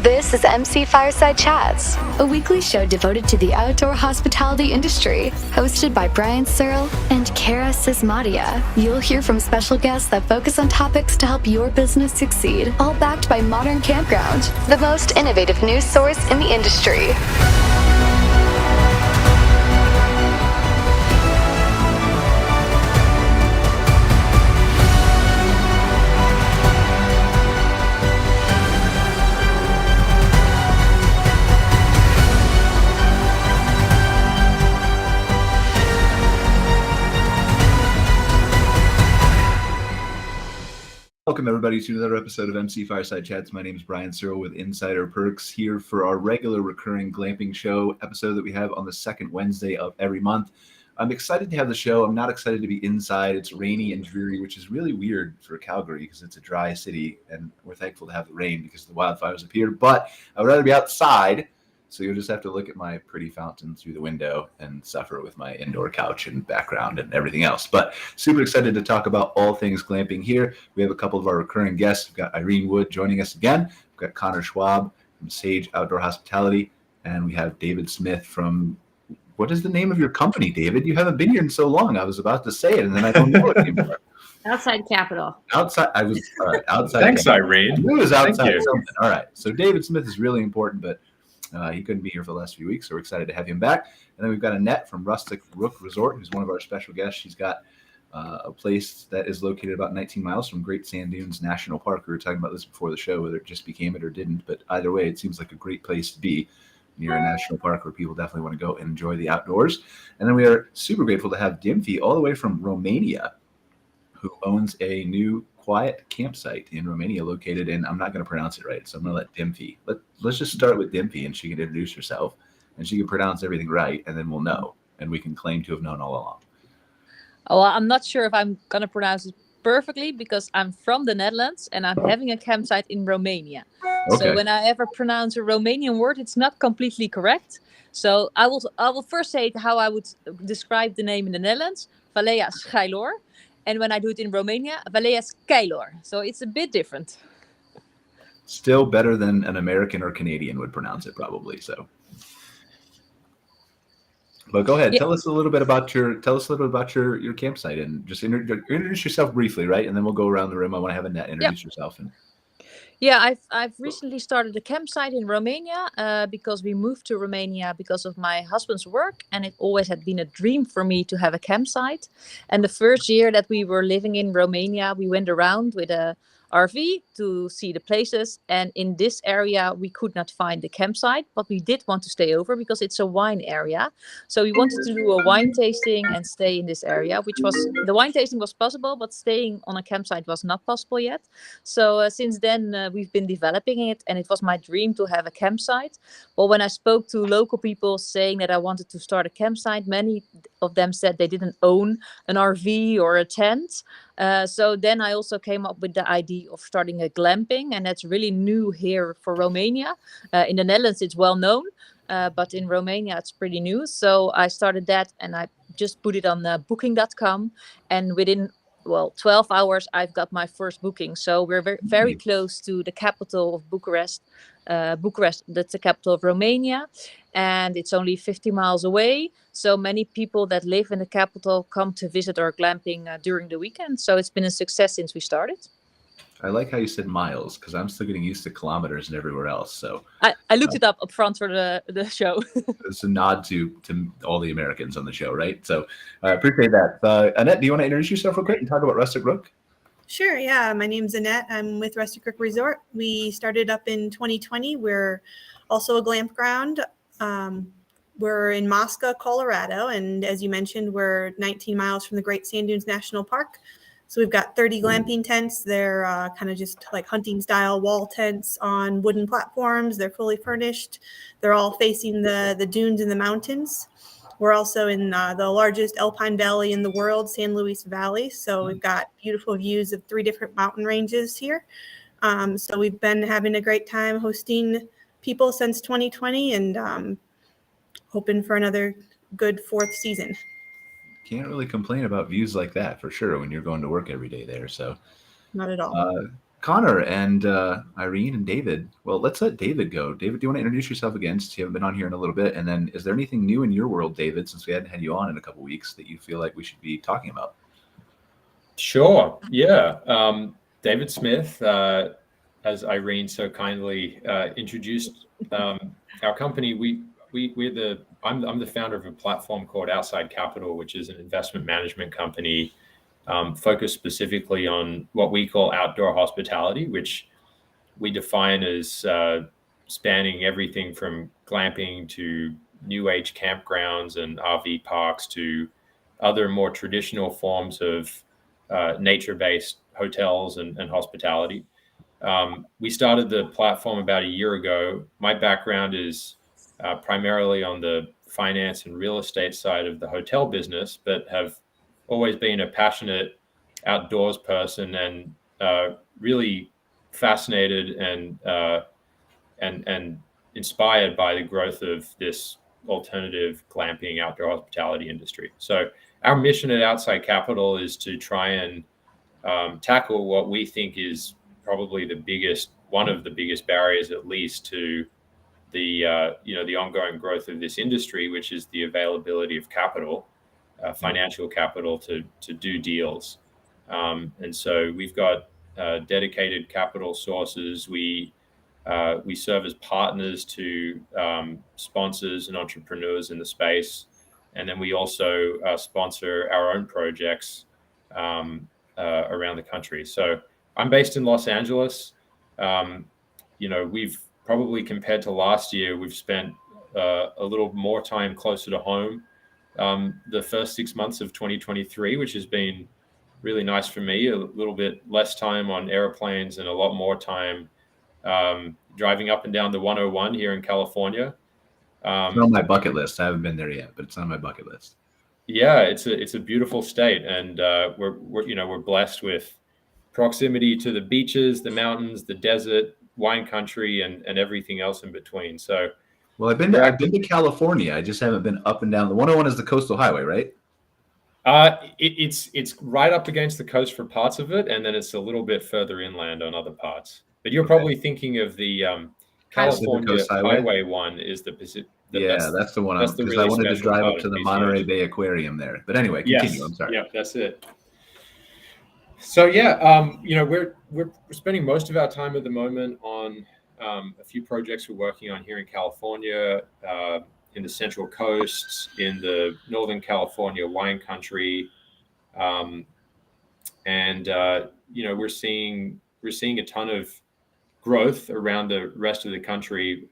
This is MC Fireside Chats, a weekly show devoted to the outdoor hospitality industry, hosted by Brian Searl and Kara Sismadia. You'll hear from special guests that focus on topics to help your business succeed, all backed by Modern Campground, the most innovative news source in the industry. Welcome, everybody, to another episode of MC Fireside Chats. My name is Brian Searl with Insider Perks, here for our regular recurring glamping show episode that we have on the second Wednesday of every month. I'm excited to have the show. I'm not excited to be inside. It's rainy and dreary, which is really weird for Calgary because it's a dry city, and we're thankful to have the rain because the wildfires up here. But I would rather be outside, so you'll just have to look at my pretty fountain through the window and suffer with my indoor couch and background and everything else. But super excited to talk about all things glamping here. We have a couple of our recurring guests. We've got Irene Wood joining us again. We've got Connor Schwab from Sage Outdoor Hospitality. And we have David Smith from, what is the name of your company, David? You haven't been here in so long. I was about to say it, and then I don't know it anymore. Outside Capital. Outside. I was outside. Thanks, Capital. Irene. I knew it was outside something. All right. So David Smith is really important, but he couldn't be here for the last few weeks, so we're excited to have him back. And then we've got Annette from Rustic Rook Resort, who's one of our special guests. She's got a place that is located about 19 miles from Great Sand Dunes National Park. We were talking about this before the show, whether it just became it or didn't. But either way, it seems like a great place to be near a national park where people definitely want to go and enjoy the outdoors. And then we are super grateful to have Dimphy all the way from Romania, who owns a new quiet campsite in Romania located in, I'm not going to pronounce it right, so I'm going to let Dimphy. Let's just start with Dimphy, and she can introduce herself, and she can pronounce everything right, and then we'll know, and we can claim to have known all along. Oh, well, I'm not sure if I'm going to pronounce it perfectly because I'm from the Netherlands and I'm having a campsite in Romania. Okay. So when I ever pronounce a Romanian word, it's not completely correct. So I will first say how I would describe the name in the Netherlands, Valea Schailor. And when I do it in Romania, Valea Schailor. So it's a bit different. Still better than an American or Canadian would pronounce it, probably. So, but go ahead. Yeah. Tell us a little bit about your campsite, and just introduce yourself briefly, right? And then we'll go around the room. I want to have Annette introduce yourself. Yeah, I've recently started a campsite in Romania because we moved to Romania because of my husband's work, and it always had been a dream for me to have a campsite. And the first year that we were living in Romania, we went around with a RV to see the places, and in this area we could not find the campsite, but we did want to stay over because it's a wine area. So we wanted to do a wine tasting and stay in this area, the wine tasting was possible, but staying on a campsite was not possible yet. So since then we've been developing it, and it was my dream to have a campsite. Well, when I spoke to local people saying that I wanted to start a campsite, many of them said they didn't own an RV or a tent. So then I also came up with the idea of starting a glamping, and that's really new here for Romania. In the Netherlands, it's well known, but in Romania, it's pretty new. So I started that, and I just put it on booking.com, and within 12 hours, I've got my first booking. So we're very, very close to the capital of Bucharest. Bucharest, that's the capital of Romania, and it's only 50 miles away. So many people that live in the capital come to visit our glamping during the weekend. So it's been a success since we started. I like how you said miles, because I'm still getting used to kilometers and everywhere else. So I looked it up front for the show. It's a nod to all the Americans on the show, right? So I appreciate that. Annette, do you want to introduce yourself real quick and talk about Rustic Rook? Sure, yeah. My name's Annette. I'm with Rustic Rook Resort. We started up in 2020. We're also a Glampground. We're in Moscow, Colorado. And as you mentioned, we're 19 miles from the Great Sand Dunes National Park. So we've got 30 glamping tents. They're kind of just like hunting style wall tents on wooden platforms. They're fully furnished. They're all facing the dunes and the mountains. We're also in the largest alpine valley in the world, San Luis Valley. So we've got beautiful views of 3 different mountain ranges here. So we've been having a great time hosting people since 2020 and hoping for another good 4th season. Can't really complain about views like that for sure when you're going to work every day there. So not at all. Connor and Irene and David. Well, let's let David go. David, do you want to introduce yourself again, since you haven't been on here in a little bit? And then is there anything new in your world, David, since we hadn't had you on in a couple of weeks, that you feel like we should be talking about? Sure. Yeah. David Smith, as Irene so kindly introduced our company, I'm the founder of a platform called Outside Capital, which is an investment management company focused specifically on what we call outdoor hospitality, which we define as spanning everything from glamping to new age campgrounds and RV parks to other more traditional forms of nature-based hotels and hospitality. We started the platform about a year ago. My background is primarily on the finance and real estate side of the hotel business, but have always been a passionate outdoors person and really fascinated and inspired by the growth of this alternative glamping outdoor hospitality industry. So our mission at Outside Capital is to try and tackle what we think is probably one of the biggest barriers, at least, to the ongoing growth of this industry, which is the availability of capital, financial capital to do deals. And so we've got dedicated capital sources. We serve as partners to sponsors and entrepreneurs in the space. And then we also sponsor our own projects around the country. So I'm based in Los Angeles. We've probably, compared to last year, we've spent a little more time closer to home the first 6 months of 2023, which has been really nice for me. A little bit less time on airplanes and a lot more time driving up and down the 101 here in California. It's on my bucket list. I haven't been there yet, but it's on my bucket list. Yeah, it's a beautiful state, and we're blessed with proximity to the beaches, the mountains, the desert, wine country, and everything else in between. So, well, I've been to California. I just haven't been up and down. The 101 is the coastal highway, right? It's right up against the coast for parts of it, and then it's a little bit further inland on other parts. But you're probably thinking of the California Highway one is the Pacific. That's the one. Because I wanted to drive up to the Monterey Bay Aquarium there. But anyway, continue. I'm sorry. Yeah, that's it. So we're spending most of our time at the moment on a few projects we're working on here in California, in the Central Coast, in the Northern California wine country, and we're seeing a ton of growth around the rest of the country.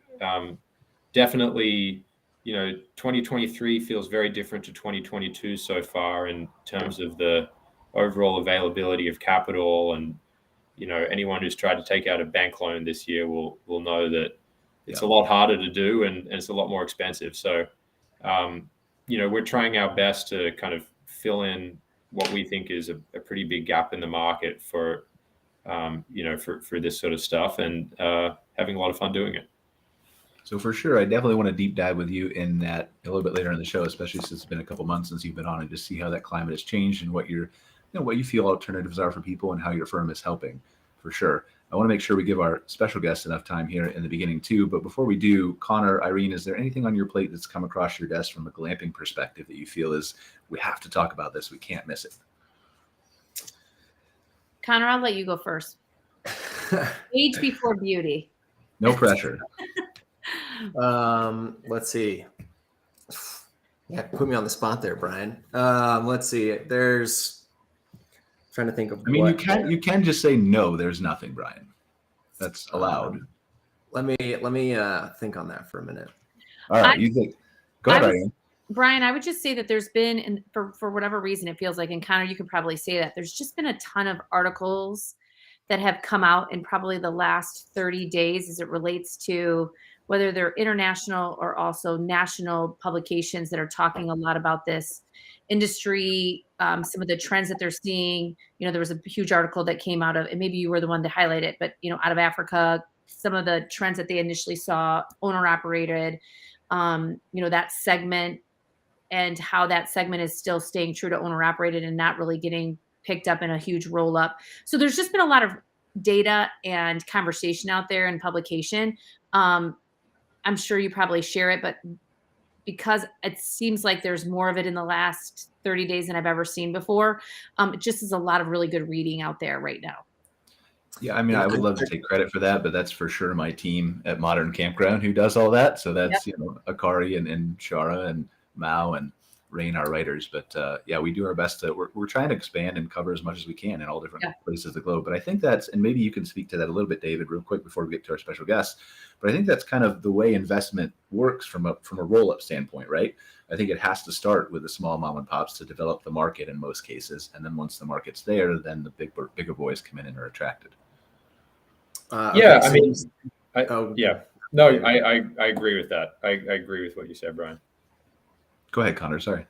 Definitely, 2023 feels very different to 2022 so far in terms of the overall availability of capital, and anyone who's tried to take out a bank loan this year will know that it's a lot harder to do and it's a lot more expensive. So we're trying our best to kind of fill in what we think is a pretty big gap in the market for this sort of stuff, and having a lot of fun doing it. So for sure, I definitely want to deep dive with you in that a little bit later in the show, especially since it's been a couple months since you've been on, and just see how that climate has changed and what what you feel alternatives are for people and how your firm is helping, for sure. I want to make sure we give our special guests enough time here in the beginning too. But before we do, Connor, Irene, is there anything on your plate that's come across your desk from a glamping perspective that you feel is, we have to talk about this, we can't miss it? Connor, I'll let you go first. Age before beauty. No pressure. Let's see. Yeah, put me on the spot there, Brian. Let's see. Trying to think of. I mean, you can just say no. There's nothing, Brian. That's allowed. Let me think on that for a minute. All right, you think? Go ahead, Irene. Brian, I would just say that there's been, and for whatever reason, it feels like, and Connor, you could probably say that there's just been a ton of articles that have come out in probably the last 30 days as it relates to whether they're international or also national publications that are talking a lot about this industry, some of the trends that they're seeing. There was a huge article that came out of, and maybe you were the one to highlight it, but out of Africa, some of the trends that they initially saw, owner operated, that segment, and how that segment is still staying true to owner operated and not really getting picked up in a huge roll up. So there's just been a lot of data and conversation out there and publication. I'm sure you probably share it, but because it seems like there's more of it in the last 30 days than I've ever seen before, it just is a lot of really good reading out there right now. Yeah, I mean, I would love to take credit for that, but that's for sure my team at Modern Campground who does all that. So that's, Akari and Shara and Mao and Rain, our writers. But yeah, we do our best to, we're trying to expand and cover as much as we can in all different places of the globe. But I think that's, and maybe you can speak to that a little bit, David, real quick before we get to our special guest. But I think that's kind of the way investment works from a roll-up standpoint, right? I think it has to start with the small mom and pops to develop the market in most cases. And then once the market's there, then the bigger boys come in and are attracted. Yeah, I mean, I agree with that. I agree with what you said, Brian. Go ahead, Connor. Sorry.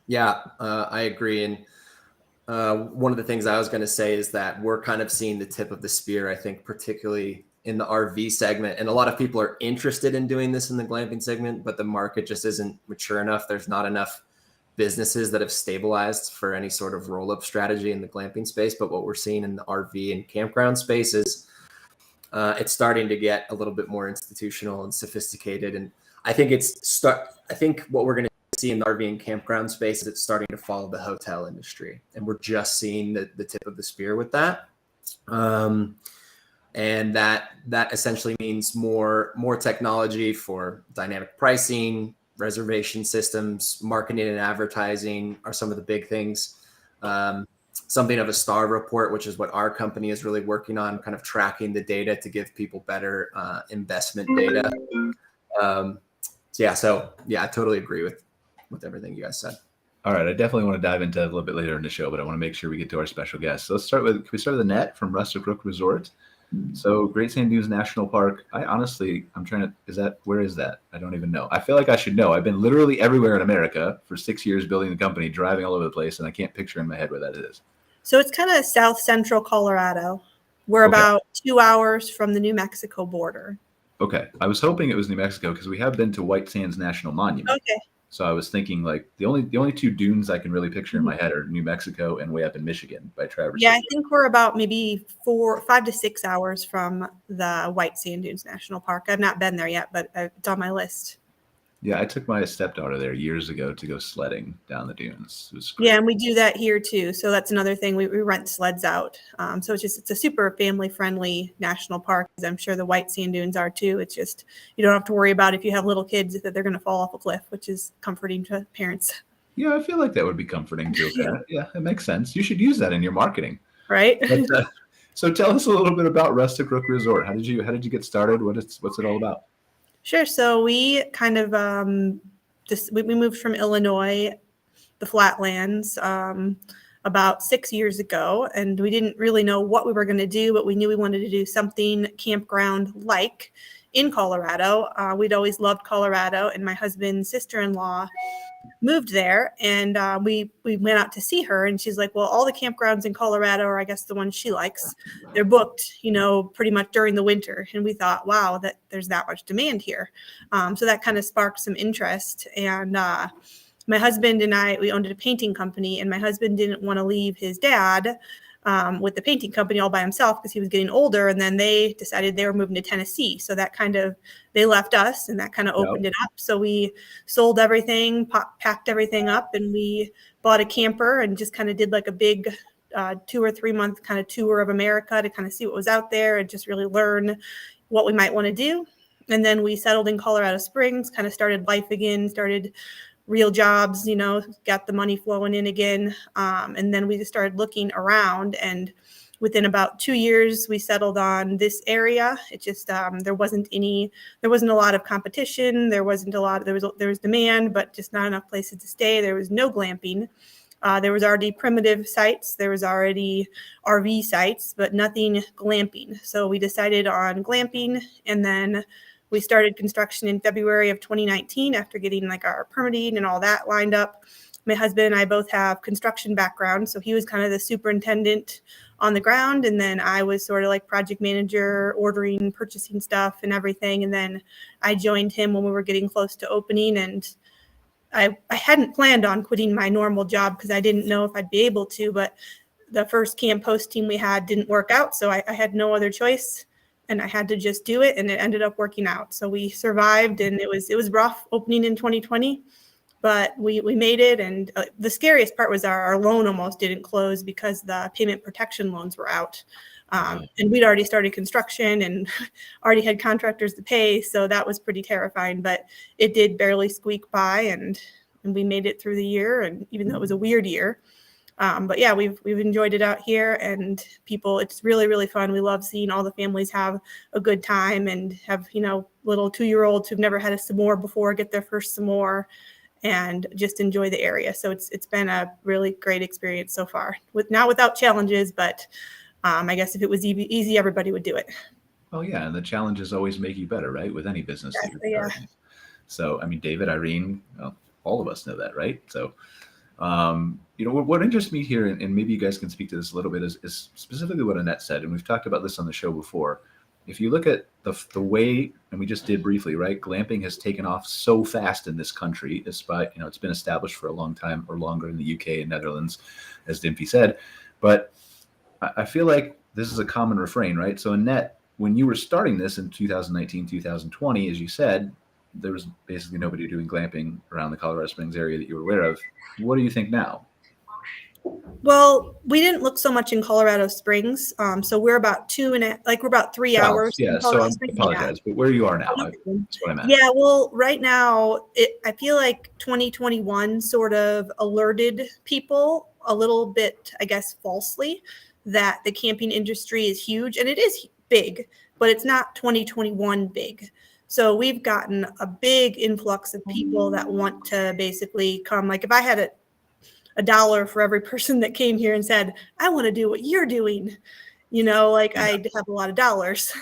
Yeah, I agree. And one of the things I was going to say is that we're kind of seeing the tip of the spear, I think, particularly in the RV segment. And a lot of people are interested in doing this in the glamping segment, but the market just isn't mature enough. There's not enough businesses that have stabilized for any sort of roll-up strategy in the glamping space. But what we're seeing in the RV and campground space is it's starting to get a little bit more institutional and sophisticated. And I think I think what we're going to see in the RV and campground space is it's starting to follow the hotel industry. And we're just seeing the tip of the spear with that. And that essentially means more technology for dynamic pricing, reservation systems, marketing and advertising are some of the big things. Something of a star report, which is what our company is really working on, kind of tracking the data to give people better investment data. I totally agree with everything you guys said. All right, I definitely want to dive into that a little bit later in the show, but I want to make sure we get to our special guest. So can we start with Annette from Rustic Rook Resort? So Great Sand Dunes National Park. Where is that? I don't even know. I feel like I should know. I've been literally everywhere in America for 6 years building the company, driving all over the place, and I can't picture in my head where that is. So it's kind of south central Colorado. We're about 2 hours from the New Mexico border. Okay. I was hoping it was New Mexico because we have been to White Sands National Monument. Okay. So I was thinking like the only two dunes I can really picture in my head are New Mexico and way up in Michigan by Traverse City. I think we're about maybe 5 to 6 hours from the White Sand Dunes National Park. I've not been there yet, but it's on my list. Yeah, I took my stepdaughter there years ago to go sledding down the dunes. It was great. Yeah, and we do that here too. So that's another thing. We rent sleds out. So it's a super family-friendly national park, as I'm sure the White Sand Dunes are too. It's just you don't have to worry about if you have little kids that they're going to fall off a cliff, which is comforting to parents. Yeah, I feel like that would be comforting to a parent. Yeah, it makes sense. You should use that in your marketing. Right. But, so tell us a little bit about Rustic Rook Resort. How did you get started? What's it all about? Sure. So we kind of we moved from Illinois, the Flatlands, about 6 years ago, and we didn't really know what we were going to do, but we knew we wanted to do something campground-like in Colorado. We'd always loved Colorado, and my husband's sister-in-law moved there, and we went out to see her, and she's like, well, all the campgrounds in Colorado, or I guess the ones she likes, they're booked, pretty much during the winter. And we thought, wow, that there's that much demand here. So that kind of sparked some interest. And my husband and I, we owned a painting company, and my husband didn't want to leave his dad with the painting company all by himself because he was getting older. And then they decided they were moving to Tennessee. So that they left us, and that kind of opened it up. So we sold everything, packed everything up, and we bought a camper and just kind of did like a big 2 or 3 month kind of tour of America to kind of see what was out there and just really learn what we might want to do. And then we settled in Colorado Springs, kind of started life again, started real jobs, got the money flowing in again. And then we just started looking around, and within about 2 years, we settled on this area. It just, there wasn't a lot of competition. There was demand, but just not enough places to stay. There was no glamping. There was already primitive sites. There was already RV sites, but nothing glamping. So we decided on glamping, and then we started construction in February of 2019 after getting like our permitting and all that lined up. My husband and I both have construction background, so he was kind of the superintendent on the ground, and then I was sort of like project manager, ordering, purchasing stuff and everything. And then I joined him when we were getting close to opening, and I hadn't planned on quitting my normal job because I didn't know if I'd be able to, but the first camp host team we had didn't work out. So I had no other choice and I had to just do it, and it ended up working out. So we survived, and it was rough opening in 2020, but we made it. And the scariest part was our loan almost didn't close because the payment protection loans were out. And we'd already started construction and already had contractors to pay. So that was pretty terrifying, but it did barely squeak by, and we made it through the year. And even though it was a weird year, but yeah, we've enjoyed it out here, and people, it's really, really fun. We love seeing all the families have a good time and have, little 2-year-olds who've never had a s'more before get their first s'more and just enjoy the area. So it's been a really great experience so far, not without challenges, but I guess if it was easy, everybody would do it. Oh yeah, and the challenges always make you better, right? With any business that you're starting. So, I mean, David, Irene, well, all of us know that, right? So, what interests me here, and maybe you guys can speak to this a little bit, is specifically what Annette said, and we've talked about this on the show before. If you look at the way, and we just did briefly, right? Glamping has taken off so fast in this country, despite, it's been established for a long time or longer in the UK and Netherlands, as Dimphy said. But I feel like this is a common refrain, right? So Annette, when you were starting this in 2019, 2020, as you said, there was basically nobody doing glamping around the Colorado Springs area that you were aware of. What do you think now? Well, we didn't look so much in Colorado Springs. So we're about we're about 3 hours. Yeah, so I apologize, but where you are now, that's what I meant. Yeah, well, right now, I feel like 2021 sort of alerted people a little bit, I guess, falsely, that the camping industry is huge, and it is big, but it's not 2021 big. So we've gotten a big influx of people that want to basically come. Like if I had a dollar for every person that came here and said, I want to do what you're doing, I'd have a lot of dollars.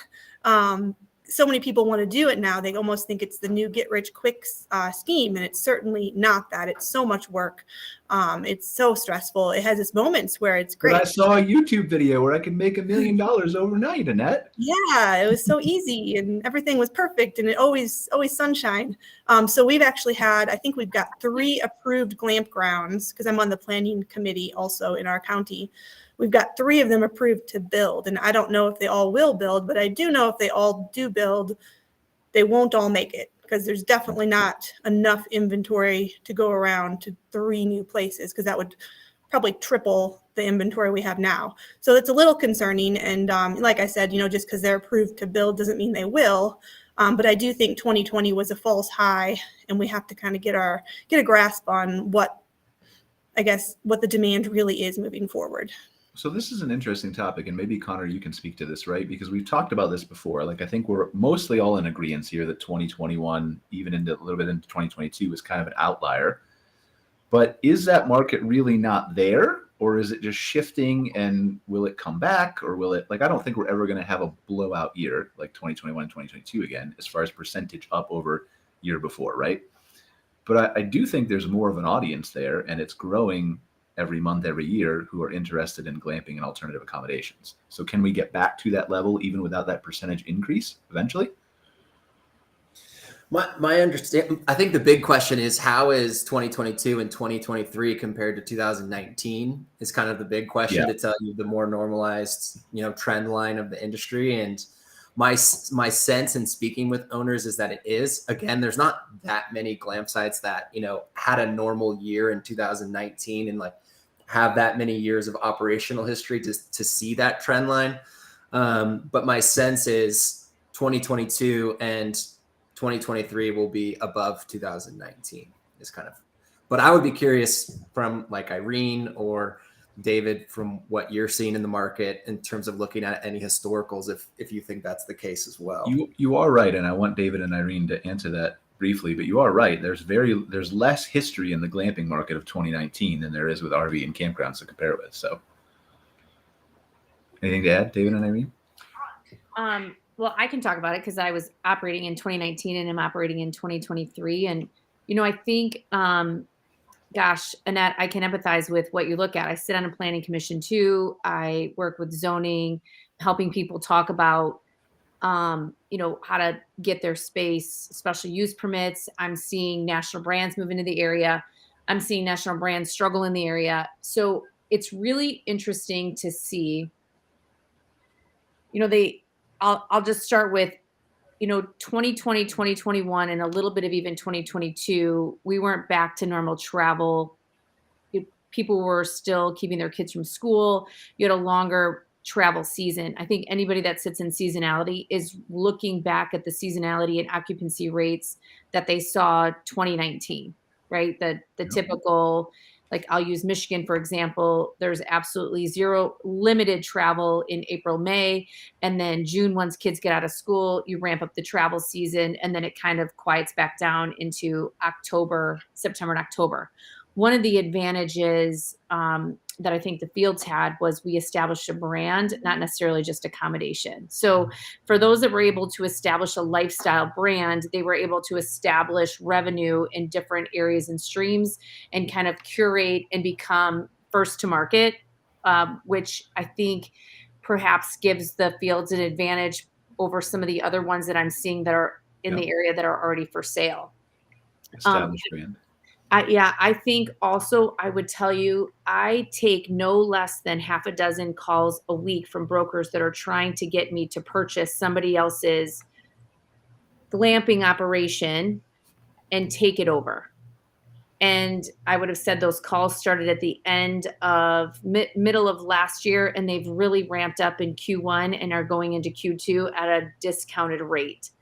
So many people want to do it now. They almost think it's the new get rich quick scheme. And it's certainly not that. It's so much work. It's so stressful. It has its moments where it's great. But I saw a YouTube video where I could make $1 million overnight, Annette. Yeah, it was so easy and everything was perfect, and it always sunshine. So we've actually I think we've got 3 approved Glampgrounds, because I'm on the planning committee also in our county. We've got 3 of them approved to build, and I don't know if they all will build, but I do know if they all do build, they won't all make it, because there's definitely not enough inventory to go around to 3 new places, because that would probably triple the inventory we have now. So it's a little concerning. And like I said, just because they're approved to build doesn't mean they will. But I do think 2020 was a false high, and we have to kind of get a grasp on what the demand really is moving forward. So this is an interesting topic, and maybe Connor, you can speak to this, right? Because we've talked about this before. Like, I think we're mostly all in agreement here that 2021, even into a little bit into 2022, is kind of an outlier. But is that market really not there, or is it just shifting, and will it come back, or will it, I don't think we're ever going to have a blowout year like 2021 and 2022 again, as far as percentage up over year before, right? But I do think there's more of an audience there, and it's growing every month, every year, who are interested in glamping and alternative accommodations. So can we get back to that level even without that percentage increase eventually? My understanding, I think the big question is, how is 2022 and 2023 compared to 2019 is kind of the big question to tell you the more normalized, trend line of the industry. And my sense in speaking with owners is that it is. Again, there's not that many glamp sites that, had a normal year in 2019 and have that many years of operational history to see that trend line. But my sense is 2022 and 2023 will be above 2019 is kind of, but I would be curious from Irene or David, from what you're seeing in the market in terms of looking at any historicals, if you think that's the case as well. You are right. And I want David and Irene to answer that briefly, but you are right. There's less history in the glamping market of 2019 than there is with RV and campgrounds to compare with. So anything to add, David and Irene? Well, I can talk about it because I was operating in 2019 and I'm operating in 2023. And, I think, Annette, I can empathize with what you look at. I sit on a planning commission too. I work with zoning, helping people talk about, how to get their space, special use permits. I'm seeing national brands move into the area. I'm seeing national brands struggle in the area. So it's really interesting to see, I'll just start with, 2020, 2021, and a little bit of even 2022, we weren't back to normal travel. People were still keeping their kids from school. You had a longer travel season. I think anybody that sits in seasonality is looking back at the seasonality and occupancy rates that they saw 2019, right? The typical, like I'll use Michigan, for example, there's absolutely zero limited travel in April, May. And then June, once kids get out of school, you ramp up the travel season, and then it kind of quiets back down into September and October. One of the advantages that I think the fields had was we established a brand, not necessarily just accommodation. So for those that were able to establish a lifestyle brand, they were able to establish revenue in different areas and streams and kind of curate and become first to market, which I think perhaps gives the fields an advantage over some of the other ones that I'm seeing that are in the area that are already for sale. Established brand. I think also I would tell you, I take no less than half a dozen calls a week from brokers that are trying to get me to purchase somebody else's glamping operation and take it over. And I would have said those calls started at the end of middle of last year, and they've really ramped up in Q1 and are going into Q2 at a discounted rate.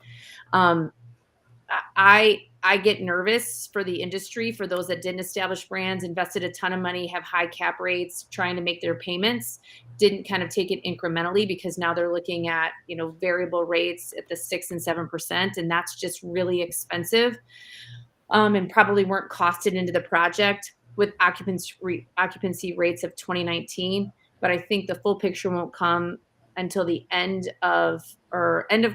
I get nervous for the industry, for those that didn't establish brands, invested a ton of money, have high cap rates, trying to make their payments, didn't kind of take it incrementally, because now they're looking at, variable rates at the 6% and 7%. And that's just really expensive, and probably weren't costed into the project with occupancy rates of 2019. But I think the full picture won't come until the end of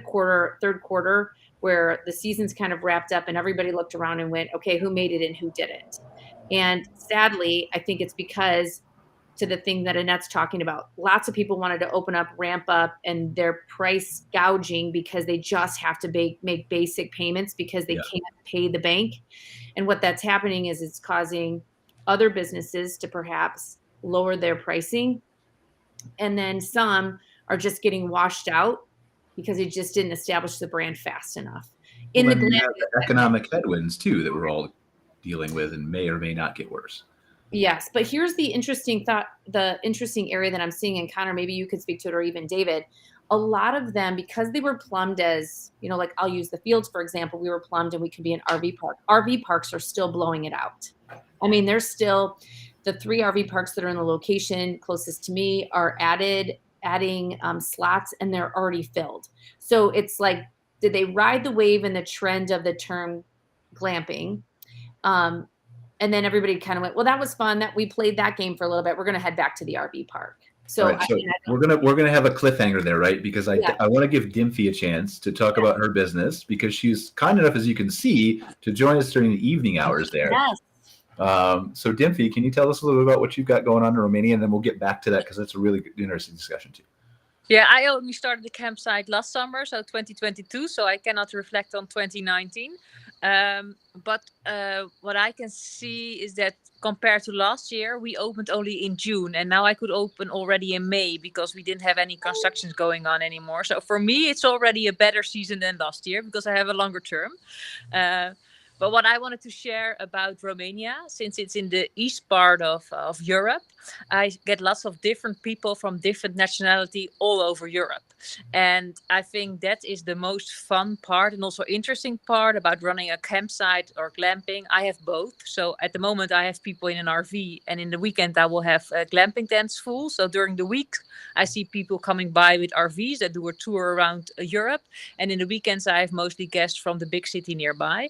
quarter, third quarter, where the season's kind of wrapped up and everybody looked around and went, okay, who made it and who didn't? And sadly, I think it's because, to the thing that Annette's talking about, lots of people wanted to open up, ramp up, and they're price gouging because they just have to make basic payments because they can't pay the bank. And what that's happening is it's causing other businesses to perhaps lower their pricing. And then some are just getting washed out because they just didn't establish the brand fast enough. We have the economic headwinds too that we're all dealing with and may or may not get worse. Yes, but here's the interesting area that I'm seeing, and Connor, maybe you could speak to it, or even David. A lot of them, because they were plumbed as, like I'll use the fields, for example, we were plumbed and we could be an RV park. RV parks are still blowing it out. I mean, there's still the 3 RV parks that are in the location closest to me are adding slots, and they're already filled. So it's like, did they ride the wave and the trend of the term glamping? And then everybody kind of went, well, that was fun. That we played that game for a little bit. We're going to head back to the RV park. So, right, we're gonna have a cliffhanger there, right? Because I want to give Dimphy a chance to talk about her business, because she's kind enough, as you can see, to join us during the evening hours there. Yes. So Dimphy, can you tell us a little bit about what you've got going on in Romania, and then we'll get back to that, because that's a really good, interesting discussion too. Yeah, I only started the campsite last summer, so 2022, so I cannot reflect on 2019. But what I can see is that compared to last year, we opened only in June, and now I could open already in May because we didn't have any constructions going on anymore. So for me, it's already a better season than last year because I have a longer term. But what I wanted to share about Romania, since it's in the east part of Europe, I get lots of different people from different nationality all over Europe. And I think that is the most fun part and also interesting part about running a campsite or glamping. I have both. So at the moment, I have people in an RV, and in the weekend, I will have glamping tents full. So during the week, I see people coming by with RVs that do a tour around Europe. And in the weekends, I have mostly guests from the big city nearby.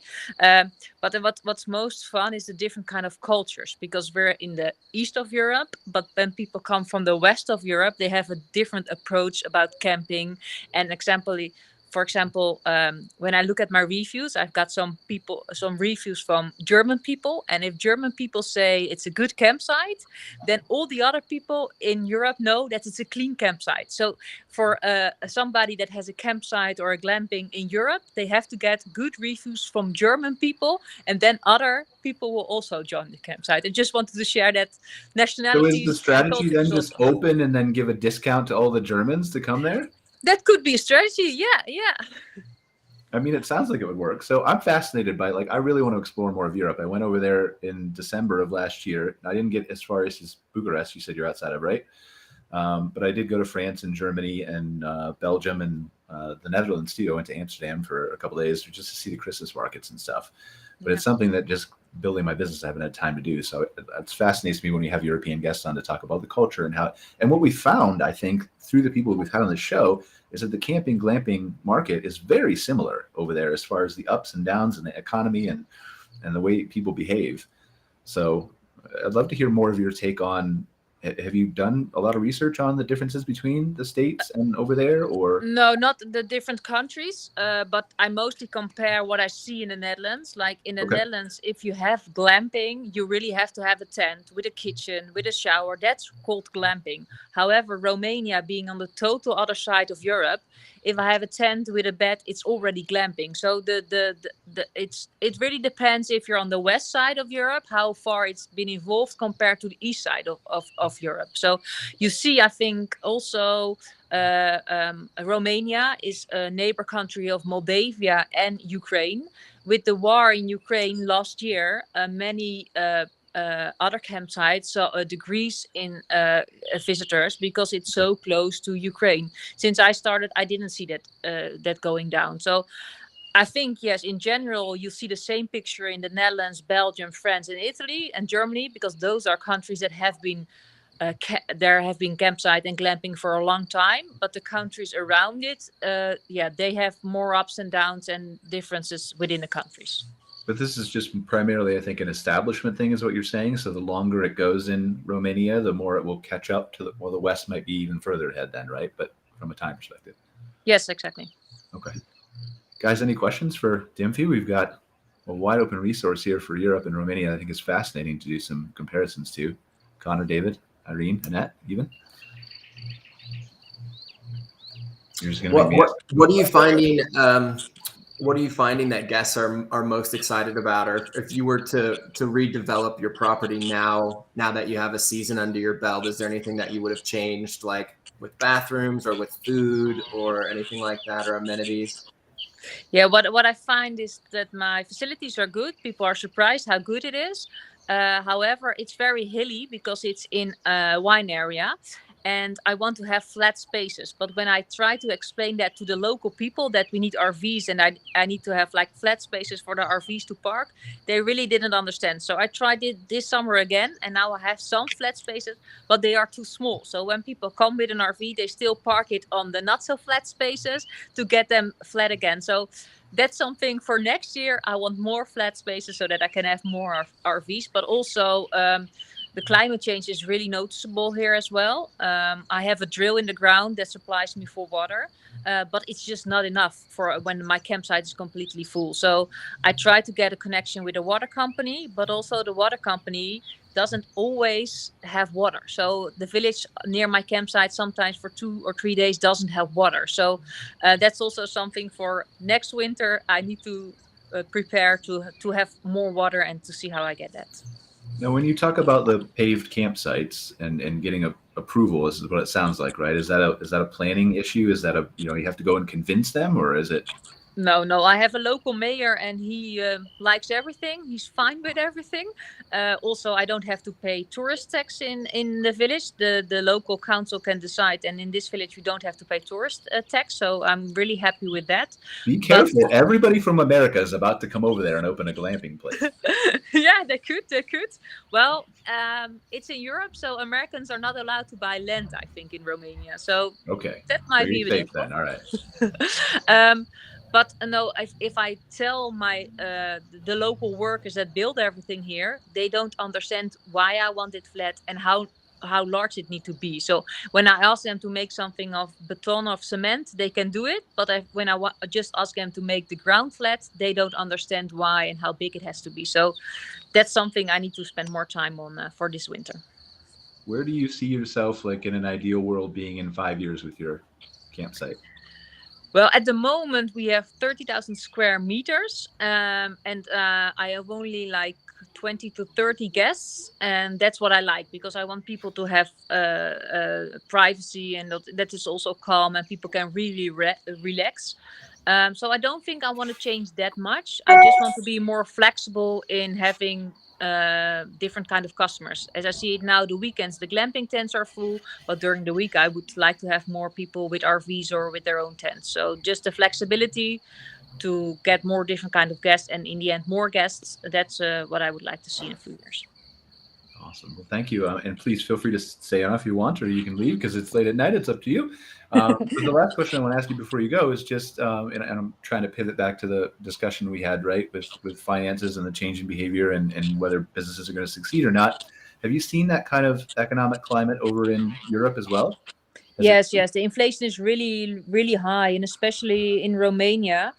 But what's most fun is the different kind of cultures, because we're in the east of Europe, but when people come from the west of Europe, they have a different approach about camping. And for example, when I look at my reviews, I've got some reviews from German people, and if German people say it's a good campsite, then all the other people in Europe know that it's a clean campsite. So for somebody that has a campsite or a glamping in Europe, they have to get good reviews from German people, and then other people will also join the campsite. I just wanted to share that nationalities. So is the strategy then just open and then give a discount to all the Germans to come there? That could be a strategy. Yeah. I mean, it sounds like it would work. So I'm fascinated by, like, I really want to explore more of Europe. I went over there in December of last year. I didn't get as far as Bucharest. You said you're outside of, right? But I did go to France and Germany and Belgium and the Netherlands too. I went to Amsterdam for a couple of days just to see the Christmas markets and stuff. But It's something that just building my business, I haven't had time to do. So it fascinates me when we have European guests on to talk about the culture and what we found, I think, through the people we've had on the show, is that the camping, glamping market is very similar over there as far as the ups and downs and the economy and the way people behave. So I'd love to hear more of your take on, have you done a lot of research on the differences between the States and over there, or? No, not the different countries, but I mostly compare what I see in the Netherlands. Like in the Netherlands, if you have glamping, you really have to have a tent with a kitchen, with a shower. That's called glamping. However, Romania being on the total other side of Europe, if I have a tent with a bed, it's already glamping. So it really depends if you're on the west side of Europe, how far it's been evolved compared to the east side of Europe. So you see, I think also Romania is a neighbor country of Moldavia and Ukraine. With the war in Ukraine last year, many other campsites saw a decrease in visitors because it's so close to Ukraine. Since I started, I didn't see that going down. So I think, yes, in general, you see the same picture in the Netherlands, Belgium, France, and Italy and Germany, because those are countries that have been there have been campsite and glamping for a long time. But the countries around it, they have more ups and downs and differences within the countries. But this is just primarily, I think, an establishment thing is what you're saying. So the longer it goes in Romania, the more it will catch up to the West might be even further ahead then, right? But from a time perspective. Yes, exactly. Okay. Guys, any questions for Dimphy? We've got a wide open resource here for Europe and Romania. I think it's fascinating to do some comparisons to. Connor, David, Irene, Annette, even. You're just gonna what are you finding? What are you finding that guests are most excited about, or if you were to redevelop your property now that you have a season under your belt, is there anything that you would have changed, like with bathrooms or with food or anything like that, or amenities? Yeah, what I find is that my facilities are good. People are surprised how good it is. However, it's very hilly because it's in a wine area. And I want to have flat spaces. But when I try to explain that to the local people, that we need RVs and I need to have like flat spaces for the RVs to park, they really didn't understand. So I tried it this summer again, and now I have some flat spaces, but they are too small. So when people come with an RV, they still park it on the not so flat spaces to get them flat again. So that's something for next year. I want more flat spaces so that I can have more RVs, but also the climate change is really noticeable here as well. I have a drill in the ground that supplies me for water, but it's just not enough for when my campsite is completely full. So I try to get a connection with the water company, but also the water company doesn't always have water. So the village near my campsite sometimes for 2 or 3 days doesn't have water. So that's also something for next winter. I need to prepare to have more water and to see how I get that. Now, when you talk about the paved campsites and getting approval, this is what it sounds like, right? Is that a planning issue? Is that you have to go and convince them, or is it? No. I have a local mayor and he likes everything. He's fine with everything. Also, I don't have to pay tourist tax in the village. The local council can decide. And in this village, we don't have to pay tourist tax. So I'm really happy with that. Be careful. Everybody from America is about to come over there and open a glamping place. Yeah, they could. Well, it's in Europe, so Americans are not allowed to buy land, I think, in Romania. So okay, that might be a bit then. All right. But no, if I tell the local workers that build everything here, they don't understand why I want it flat and how how large it need to be. So when I ask them to make something of beton or cement, they can do it. But when I just ask them to make the ground flat, they don't understand why and how big it has to be. So that's something I need to spend more time on for this winter. Where do you see yourself, like in an ideal world, being in 5 years with your campsite? Well, at the moment we have 30,000 square meters, and I have only like 20 to 30 guests, and that's what I like, because I want people to have privacy, and that is also calm, and people can really relax. So I don't think I want to change that much. I just want to be more flexible in having different kind of customers. As I see it now, the weekends the glamping tents are full, but during the week I would like to have more people with RVs or with their own tents. So just the flexibility to get more different kind of guests, and in the end more guests. That's what I would like to see in a few years. Awesome. Well, thank you. And please feel free to stay on if you want, or you can leave because it's late at night. It's up to you. But the last question I want to ask you before you go is just, and I'm trying to pivot back to the discussion we had, right, with finances and the change in behavior and whether businesses are going to succeed or not. Have you seen that kind of economic climate over in Europe as well? Yes. The inflation is really, really high, and especially in Romania.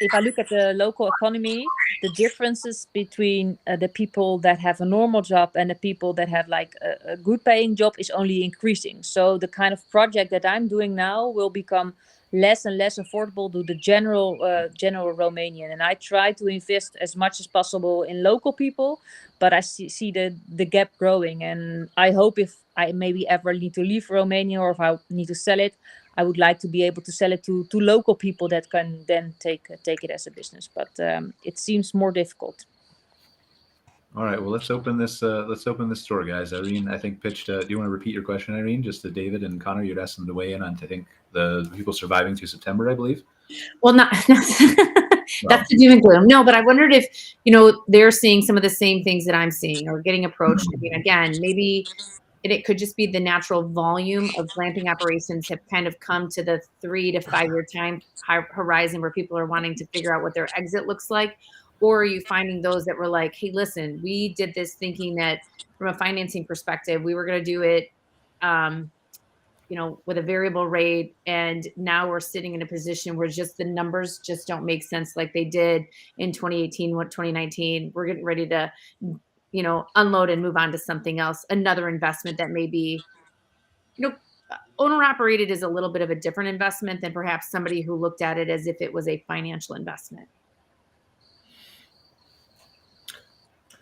If I look at the local economy, the differences between the people that have a normal job and the people that have like a good paying job is only increasing. So the kind of project that I'm doing now will become less and less affordable to the general Romanian. And I try to invest as much as possible in local people, but I see the gap growing. And I hope if I maybe ever need to leave Romania, or if I need to sell it, I would like to be able to sell it to local people that can then take it as a business. But it seems more difficult. All right. Well, let's open this store, guys. Irene, I think pitched. Do you want to repeat your question, Irene? Just to David and Connor, you'd asked them to weigh in on, I think, the people surviving through September, I believe. Well, not that's the doom and gloom. No, but I wondered if, they're seeing some of the same things that I'm seeing, or getting approached. I mean, again, maybe it could just be the natural volume of glamping operations have kind of come to the 3 to 5 year time horizon where people are wanting to figure out what their exit looks like. Or are you finding those that were like, hey, listen, we did this thinking that from a financing perspective, we were going to do it, with a variable rate. And now we're sitting in a position where just the numbers just don't make sense like they did in 2018, 2019. We're getting ready to, unload and move on to something else, another investment that may be, owner operated is a little bit of a different investment than perhaps somebody who looked at it as if it was a financial investment.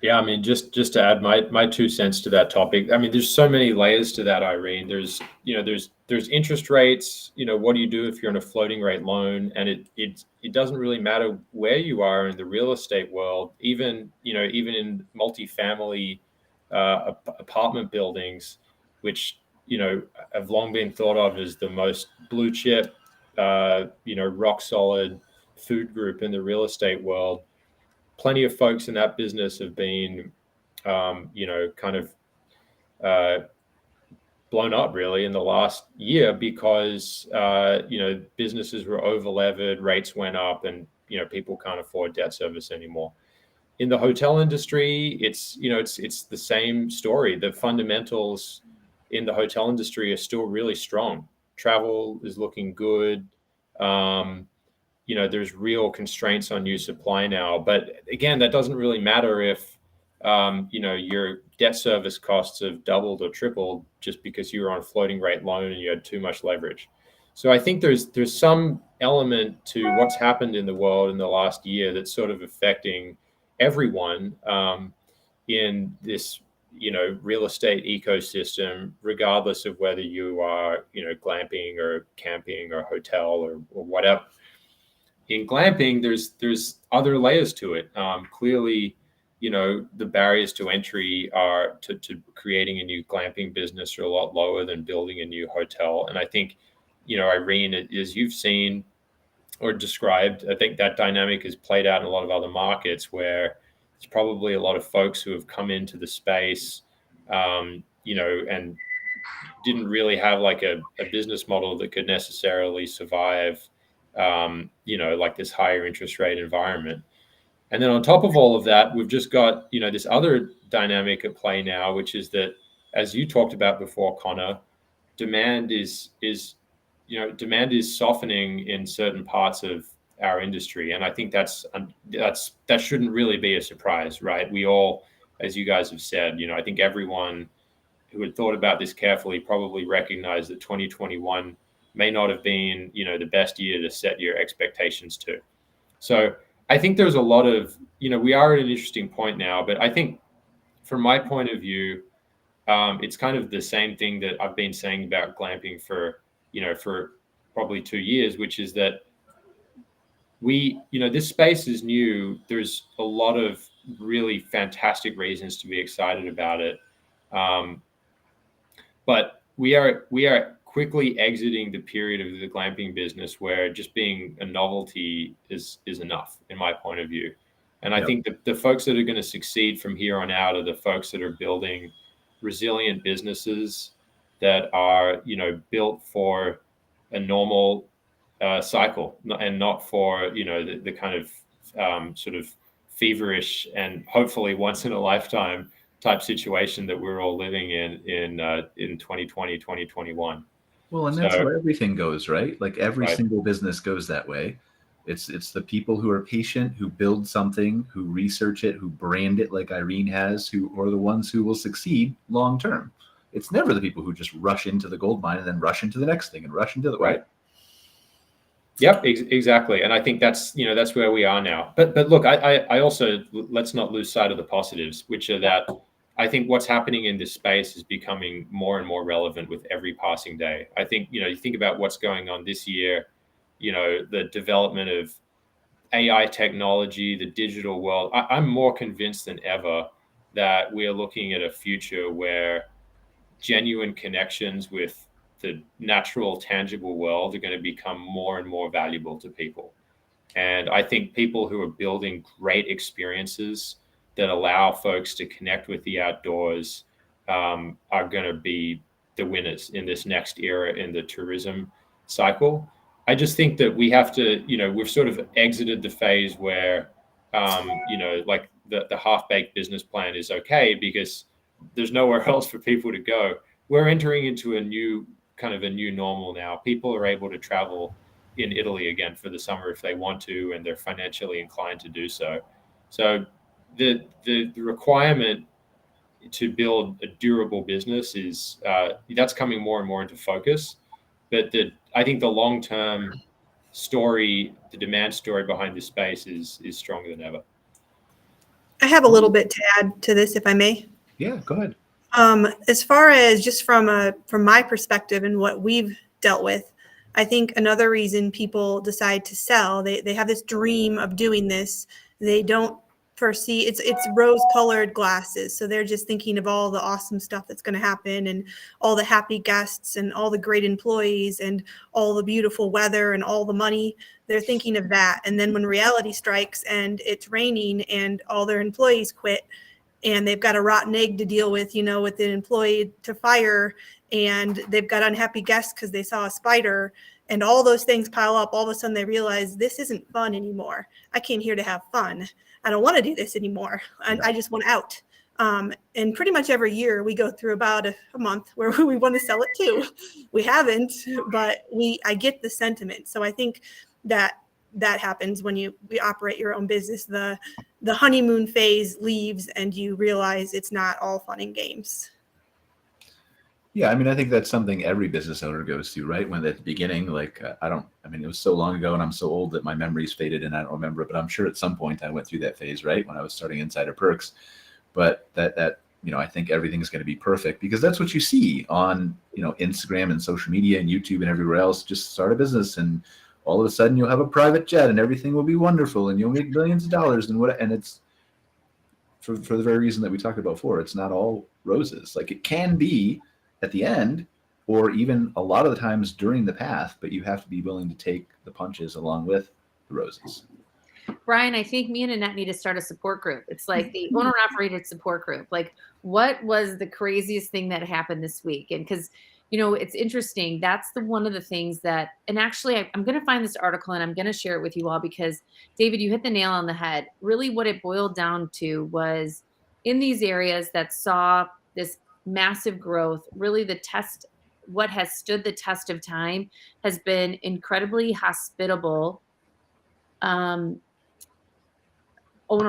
Yeah, I mean, just to add my 2 cents to that topic. I mean, there's so many layers to that, Irene. There's interest rates. What do you do if you're in a floating rate loan? And it doesn't really matter where you are in the real estate world. Even in multifamily apartment buildings, which have long been thought of as the most blue chip, rock solid food group in the real estate world. Plenty of folks in that business have been, kind of blown up really in the last year because, businesses were over levered, rates went up, and, people can't afford debt service anymore. In the hotel industry, it's the same story. The fundamentals in the hotel industry are still really strong. Travel is looking good. There's real constraints on new supply now. But again, that doesn't really matter if, your debt service costs have doubled or tripled just because you were on a floating rate loan and you had too much leverage. So I think there's some element to what's happened in the world in the last year that's sort of affecting everyone in this, real estate ecosystem, regardless of whether you are, glamping or camping or hotel or whatever. In glamping, there's other layers to it. Clearly, the barriers to entry are to creating a new glamping business are a lot lower than building a new hotel. And I think, Irene, as you've seen or described, I think that dynamic is played out in a lot of other markets where there's probably a lot of folks who have come into the space, and didn't really have like a business model that could necessarily survive like this higher interest rate environment. And then on top of all of that, we've just got, this other dynamic at play now, which is that, as you talked about before, Connor, demand is softening in certain parts of our industry, and I think that shouldn't really be a surprise, right? We all, as you guys have said, I think everyone who had thought about this carefully probably recognized that 2021 may not have been, the best year to set your expectations to. So I think there's a lot of, we are at an interesting point now, but I think from my point of view, it's kind of the same thing that I've been saying about glamping for probably 2 years, which is that this space is new. There's a lot of really fantastic reasons to be excited about it. But we are quickly exiting the period of the glamping business where just being a novelty is enough, in my point of view. And I think the folks that are going to succeed from here on out are the folks that are building resilient businesses that are, built for a normal cycle and not for, the kind of sort of feverish and hopefully once in a lifetime type situation that we're all living in 2020, 2021. Well, and that's where everything goes, right? Like every Right. single business goes that way. It's the people who are patient, who build something, who research it, who brand it like Irene has, who are the ones who will succeed long term. It's never the people who just rush into the gold mine and then rush into the next thing and rush into the right. Yep, exactly. And I think that's where we are now. But look, I also, let's not lose sight of the positives, which are that I think what's happening in this space is becoming more and more relevant with every passing day. I think, you think about what's going on this year, the development of AI technology, the digital world. I'm more convinced than ever that we are looking at a future where genuine connections with the natural, tangible world are going to become more and more valuable to people. And I think people who are building great experiences that allow folks to connect with the outdoors are going to be the winners in this next era in the tourism cycle. I just think that we have to, we've sort of exited the phase where, like the half-baked business plan is okay because there's nowhere else for people to go. We're entering into a new normal now. People are able to travel in Italy again for the summer if they want to, and they're financially inclined to do so. So the requirement to build a durable business is that's coming more and more into focus. But I think the long-term story, the demand story behind this space is stronger than ever. I have a little bit to add to this, if I may. Yeah, go ahead. As far as just from my perspective and what we've dealt with, I think another reason people decide to sell, they have this dream of doing this. They don't foresee it's rose-colored glasses. So they're just thinking of all the awesome stuff that's going to happen and all the happy guests and all the great employees and all the beautiful weather and all the money. They're thinking of that. And then when reality strikes and it's raining and all their employees quit, and they've got a rotten egg to deal with, with an employee to fire, and they've got unhappy guests because they saw a spider, and all those things pile up. All of a sudden they realize this isn't fun anymore. I came here to have fun. I don't want to do this anymore. I just want out. And pretty much every year we go through about a month where we want to sell it too. We haven't, but I get the sentiment. So I think that happens when we operate your own business. The honeymoon phase leaves and you realize it's not all fun and games. Yeah, I think that's something every business owner goes through, right? When at the beginning, like, it was so long ago and I'm so old that my memory's faded and I don't remember it, but I'm sure at some point I went through that phase, right? When I was starting Insider Perks. But that I think everything's going to be perfect because that's what you see on, Instagram and social media and YouTube and everywhere else. Just start a business and all of a sudden you'll have a private jet and everything will be wonderful and you'll make millions of dollars and it's for the very reason that we talked about before. It's not all roses. Like it can be at the end or even a lot of the times during the path, but you have to be willing to take the punches along with the roses. Brian, I think me and Annette need to start a support group. It's like the owner-operated support group. Like, what was the craziest thing that happened this week? And because, it's interesting. That's one of the things that, and actually, I'm going to find this article and I'm going to share it with you all because, David, you hit the nail on the head. Really what it boiled down to was in these areas that saw this massive growth. Really what has stood the test of time has been incredibly hospitable owner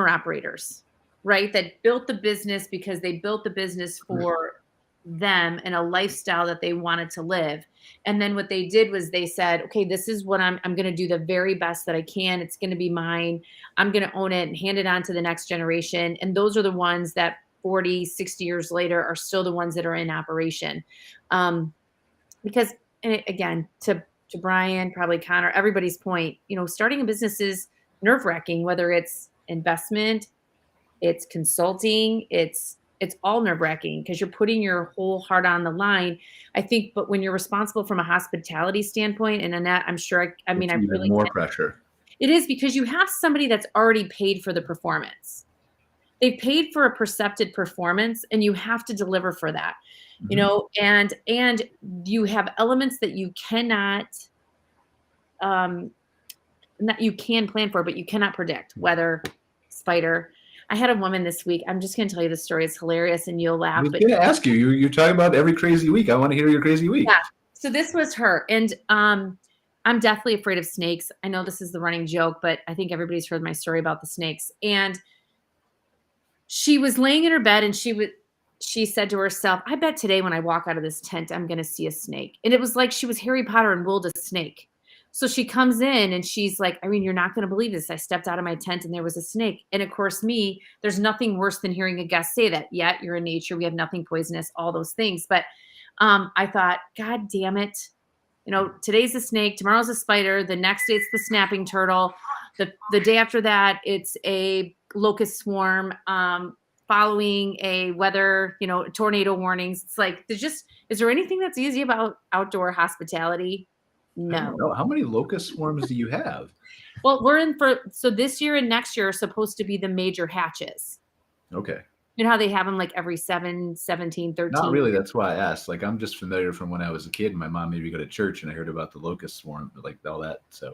operators, right? That built the business because they built the business for them and a lifestyle that they wanted to live. And then what they did was they said, okay, this is what I'm going to do the very best that I can. It's going to be mine. I'm going to own it and hand it on to the next generation. And those are the ones that 40, 60 years later are still the ones that are in operation. Because, and again, to Brian, probably Connor, everybody's point, starting a business is nerve-wracking, whether it's investment, it's consulting, it's all nerve-wracking because you're putting your whole heart on the line. I think, but when you're responsible from a hospitality standpoint, and Annette, I'm sure, I really more pressure. It is because you have somebody that's already paid for the performance. They've paid for a percepted performance, and you have to deliver for that, and you have elements that you cannot, that you can plan for, but you cannot predict. Weather, spider. I had a woman this week. I'm just going to tell you the story. It's hilarious and you'll laugh. I was going to ask you. You're talking about every crazy week. I want to hear your crazy week. Yeah. So this was her. And I'm deathly afraid of snakes. I know this is the running joke, but I think everybody's heard my story about the snakes. And she was laying in her bed and she said to herself, I bet today when I walk out of this tent, I'm going to see a snake. And it was like she was Harry Potter and willed a snake. So she comes in and she's like, Irene, you're not going to believe this. I stepped out of my tent and there was a snake. And of course, there's nothing worse than hearing a guest say that. Yet you're in nature. We have nothing poisonous, all those things. But I thought, God damn it. Today's a snake. Tomorrow's a spider. The next day it's the snapping turtle. The day after that, it's a locust swarm following a weather, tornado warnings. It's like, is there anything that's easy about outdoor hospitality? No. How many locust swarms do you have? Well, so this year and next year are supposed to be the major hatches. Okay. You know how they have them like every 7, 17, 13? Not really. That's why I asked. Like, I'm just familiar from when I was a kid and my mom made me go to church and I heard about the locust swarm, like all that. So,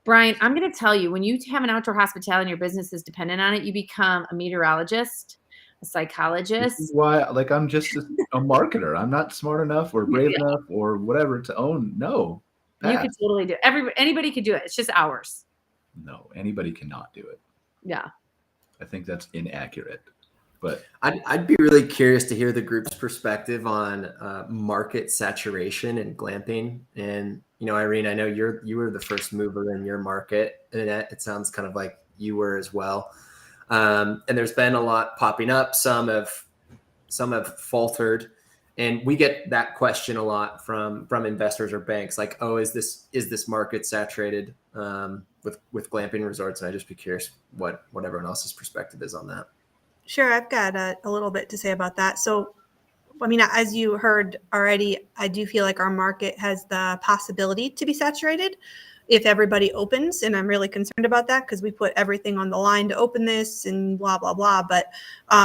Brian, I'm going to tell you, when you have an outdoor hospitality and your business is dependent on it, you become a meteorologist, a psychologist. This is why, I'm just a marketer. I'm not smart enough or brave enough or whatever to own. No. You could totally do it. Anybody could do it. It's just ours. No, anybody cannot do it. Yeah. I think that's inaccurate. But I'd be really curious to hear the group's perspective on market saturation and glamping. And Irene, I know you were the first mover in your market, and it sounds kind of like you were as well. And there's been a lot popping up. Some have faltered. And we get that question a lot from investors or banks, like, "Oh, is this market saturated with glamping resorts?" And I'd just be curious what everyone else's perspective is on that. Sure, I've got a little bit to say about that. So, as you heard already, I do feel like our market has the possibility to be saturated if everybody opens, and I'm really concerned about that because we put everything on the line to open this and blah, blah, blah. But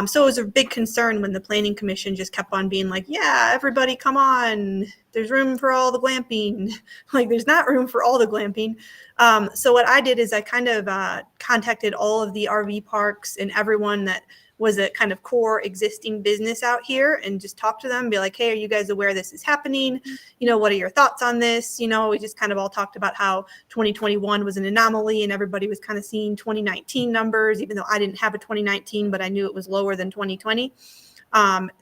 so it was a big concern when the Planning Commission just kept on being like, yeah, everybody come on. There's room for all the glamping. Like, there's not room for all the glamping. So what I did is I kind of contacted all of the RV parks and everyone that was a kind of core existing business out here and just talk to them and be like, hey, are you guys aware this is happening? What are your thoughts on this? We just kind of all talked about how 2021 was an anomaly and everybody was kind of seeing 2019 numbers, even though I didn't have a 2019, but I knew it was lower than 2020.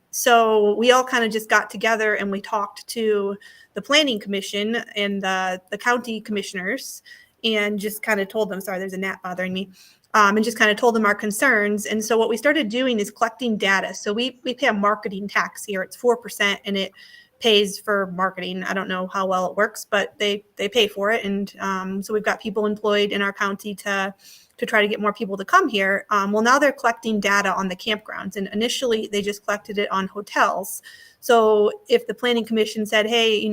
So we all kind of just got together and we talked to the Planning Commission and the county commissioners and just kind of told them, sorry, there's a gnat bothering me. And just kind of told them our concerns. And so what we started doing is collecting data. So we pay a marketing tax here. It's 4% and it pays for marketing. I don't know how well it works, but they pay for it. And so we've got people employed in our county to try to get more people to come here. Well, now they're collecting data on the campgrounds. And initially they just collected it on hotels. So if the Planning Commission said, hey,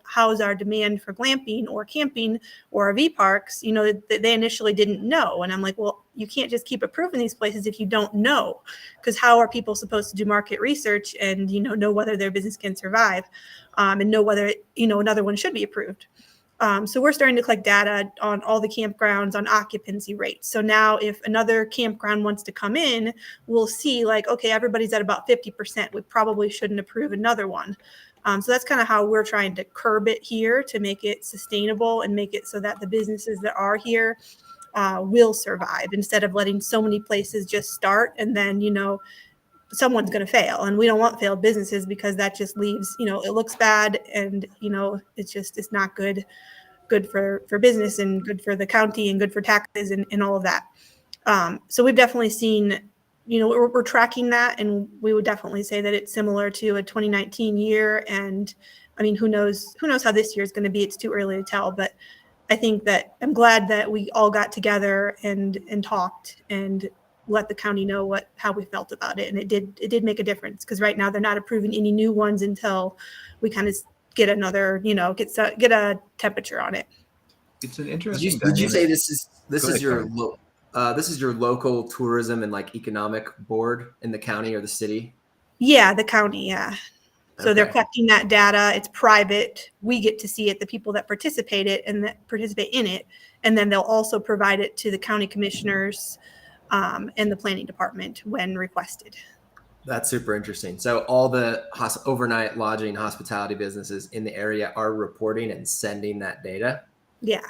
how's our demand for glamping or camping or RV parks, they initially didn't know. And I'm like, well, you can't just keep approving these places if you don't know, because how are people supposed to do market research and, know whether their business can survive and know whether, another one should be approved. So we're starting to collect data on all the campgrounds on occupancy rates. So now if another campground wants to come in, we'll see like, okay, everybody's at about 50%. We probably shouldn't approve another one. So that's kind of how we're trying to curb it here to make it sustainable and make it so that the businesses that are here will survive, instead of letting so many places just start and then, someone's going to fail. And we don't want failed businesses, because that just leaves, it looks bad, and, it's not good for business, and good for the county, and good for taxes, and all of that. So we've definitely seen, we're tracking that, and we would definitely say that it's similar to a 2019 year. And I mean, who knows how this year is going to be. It's too early to tell, but I think that I'm glad that we all got together and talked and let the county know how we felt about it. And it did make a difference, because right now they're not approving any new ones until we kind of get another, get a temperature on it. It's an interesting. Did you say this is your local tourism and like economic board in the county or the city? Yeah, the county. Yeah. So they're collecting that data. It's private. We get to see it, the people that participate in it. And then they'll also provide it to the county commissioners and the planning department when requested. That's super interesting. So all the overnight lodging hospitality businesses in the area are reporting and sending that data? Yeah.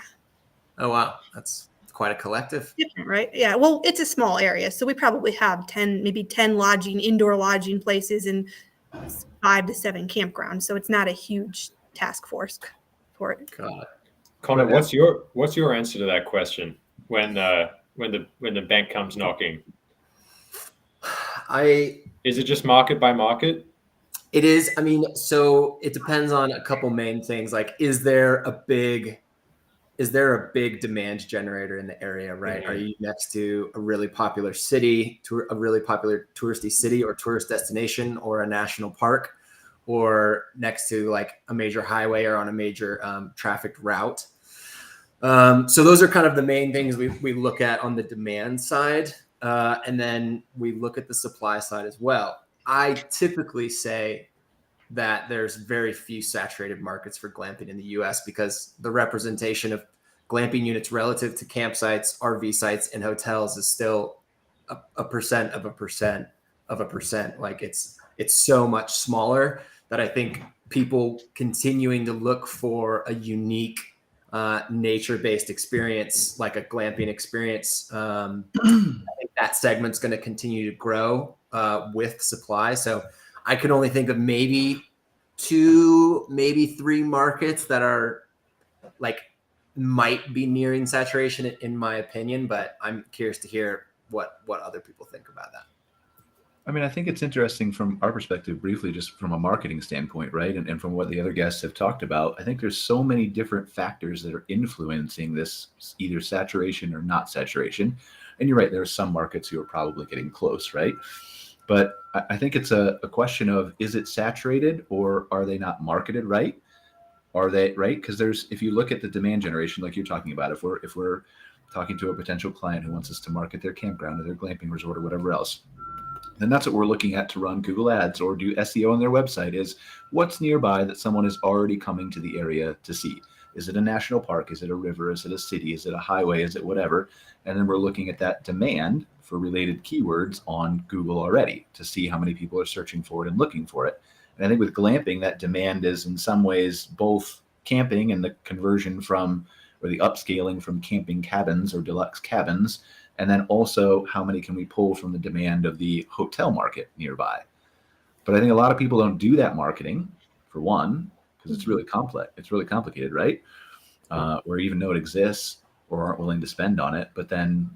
Oh, wow. That's quite a collective. Different, right? Yeah. Well, it's a small area. So we probably have 10 indoor lodging places and 5 to 7 campgrounds. So it's not a huge task force for it. God. Connor, what's your answer to that question when the bank comes knocking? Is it just market by market? It is. I mean, so it depends on a couple main things. Like, is there a big demand generator in the area, right? Mm-hmm. Are you next to a really popular city, a really popular touristy city or tourist destination, or a national park, or next to like a major highway or on a major trafficked route? So those are kind of the main things we look at on the demand side. And then we look at the supply side as well. I typically say that there's very few saturated markets for glamping in the US, because the representation of glamping units relative to campsites, RV sites, and hotels is still a percent of a percent of a percent. Like it's so much smaller that I think people continuing to look for a unique nature-based experience, like a glamping experience, I think that segment's going to continue to grow with supply. So I could only think of maybe 2, maybe 3 markets that are like might be nearing saturation in my opinion, but I'm curious to hear what other people think about that. I mean, I think it's interesting from our perspective, briefly, just from a marketing standpoint, right? And from what the other guests have talked about, I think there's so many different factors that are influencing this either saturation or not saturation. And you're right, there are some markets who are probably getting close, right? But I think it's a question of, is it saturated or are they not marketed right? Are they right? Because if you look at the demand generation, like you're talking about, if we're talking to a potential client who wants us to market their campground or their glamping resort or whatever else, then that's what we're looking at to run Google Ads or do SEO on their website, is what's nearby that someone is already coming to the area to see. Is it a national park? Is it a river? Is it a city? Is it a highway? Is it whatever? And then we're looking at that demand for related keywords on Google already to see how many people are searching for it and looking for it. And I think with glamping, that demand is in some ways both camping and the conversion from, or the upscaling from camping cabins or deluxe cabins, and then also how many can we pull from the demand of the hotel market nearby. But I think a lot of people don't do that marketing, for one, because it's really complex. It's really complicated, right? Or even know it exists or aren't willing to spend on it. But then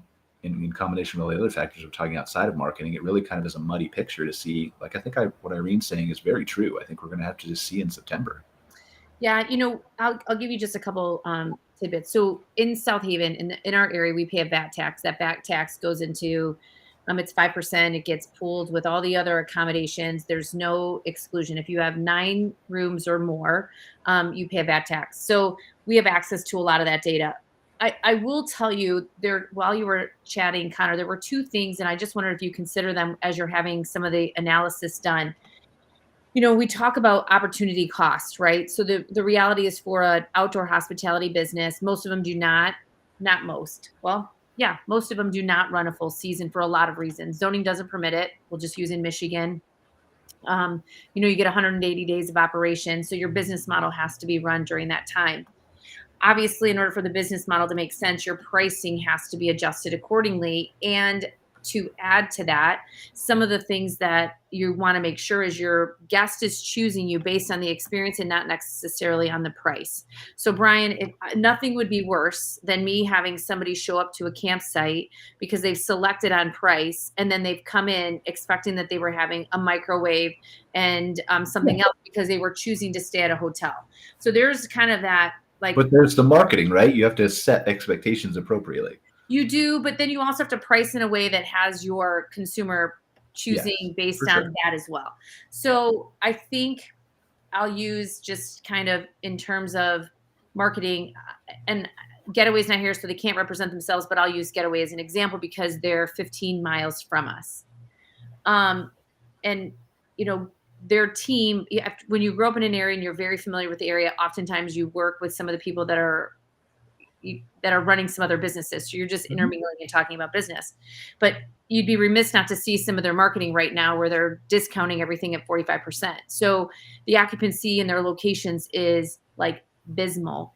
in combination with all the other factors we're talking outside of marketing, it really kind of is a muddy picture to see. Like, I think what Irene's saying is very true. I think we're going to have to just see in September. Yeah, I'll give you just a couple tidbits. So in South Haven, in our area, we pay a VAT tax. That VAT tax goes into, it's 5%. It gets pooled with all the other accommodations. There's no exclusion. If you have 9 rooms or more, you pay a VAT tax. So we have access to a lot of that data. I will tell you, while you were chatting, Connor, there were 2 things, and I just wondered if you consider them as you're having some of the analysis done. we talk about opportunity cost, right? So the reality is for an outdoor hospitality business, most of them do not most. Well, yeah, most of them do not run a full season for a lot of reasons. Zoning doesn't permit it. We'll just use in Michigan. You get 180 days of operation. So your business model has to be run during that time. Obviously, in order for the business model to make sense, your pricing has to be adjusted accordingly. And to add to that, some of the things that you want to make sure is your guest is choosing you based on the experience and not necessarily on the price. So Brian, nothing would be worse than me having somebody show up to a campsite because they've selected on price and then they've come in expecting that they were having a microwave and something else because they were choosing to stay at a hotel. So there's kind of that. But there's the marketing, right? You have to set expectations appropriately. You do, but then you also have to price in a way that has your consumer choosing based on that as well. So I think I'll use just kind of in terms of marketing, and Getaway's not here, so they can't represent themselves, but I'll use Getaway as an example because they're 15 miles from us. And, their team, when you grow up in an area and you're very familiar with the area, oftentimes you work with some of the people that are running some other businesses. So you're just intermingling and talking about business. But you'd be remiss not to see some of their marketing right now where they're discounting everything at 45%. So the occupancy in their locations is like abysmal.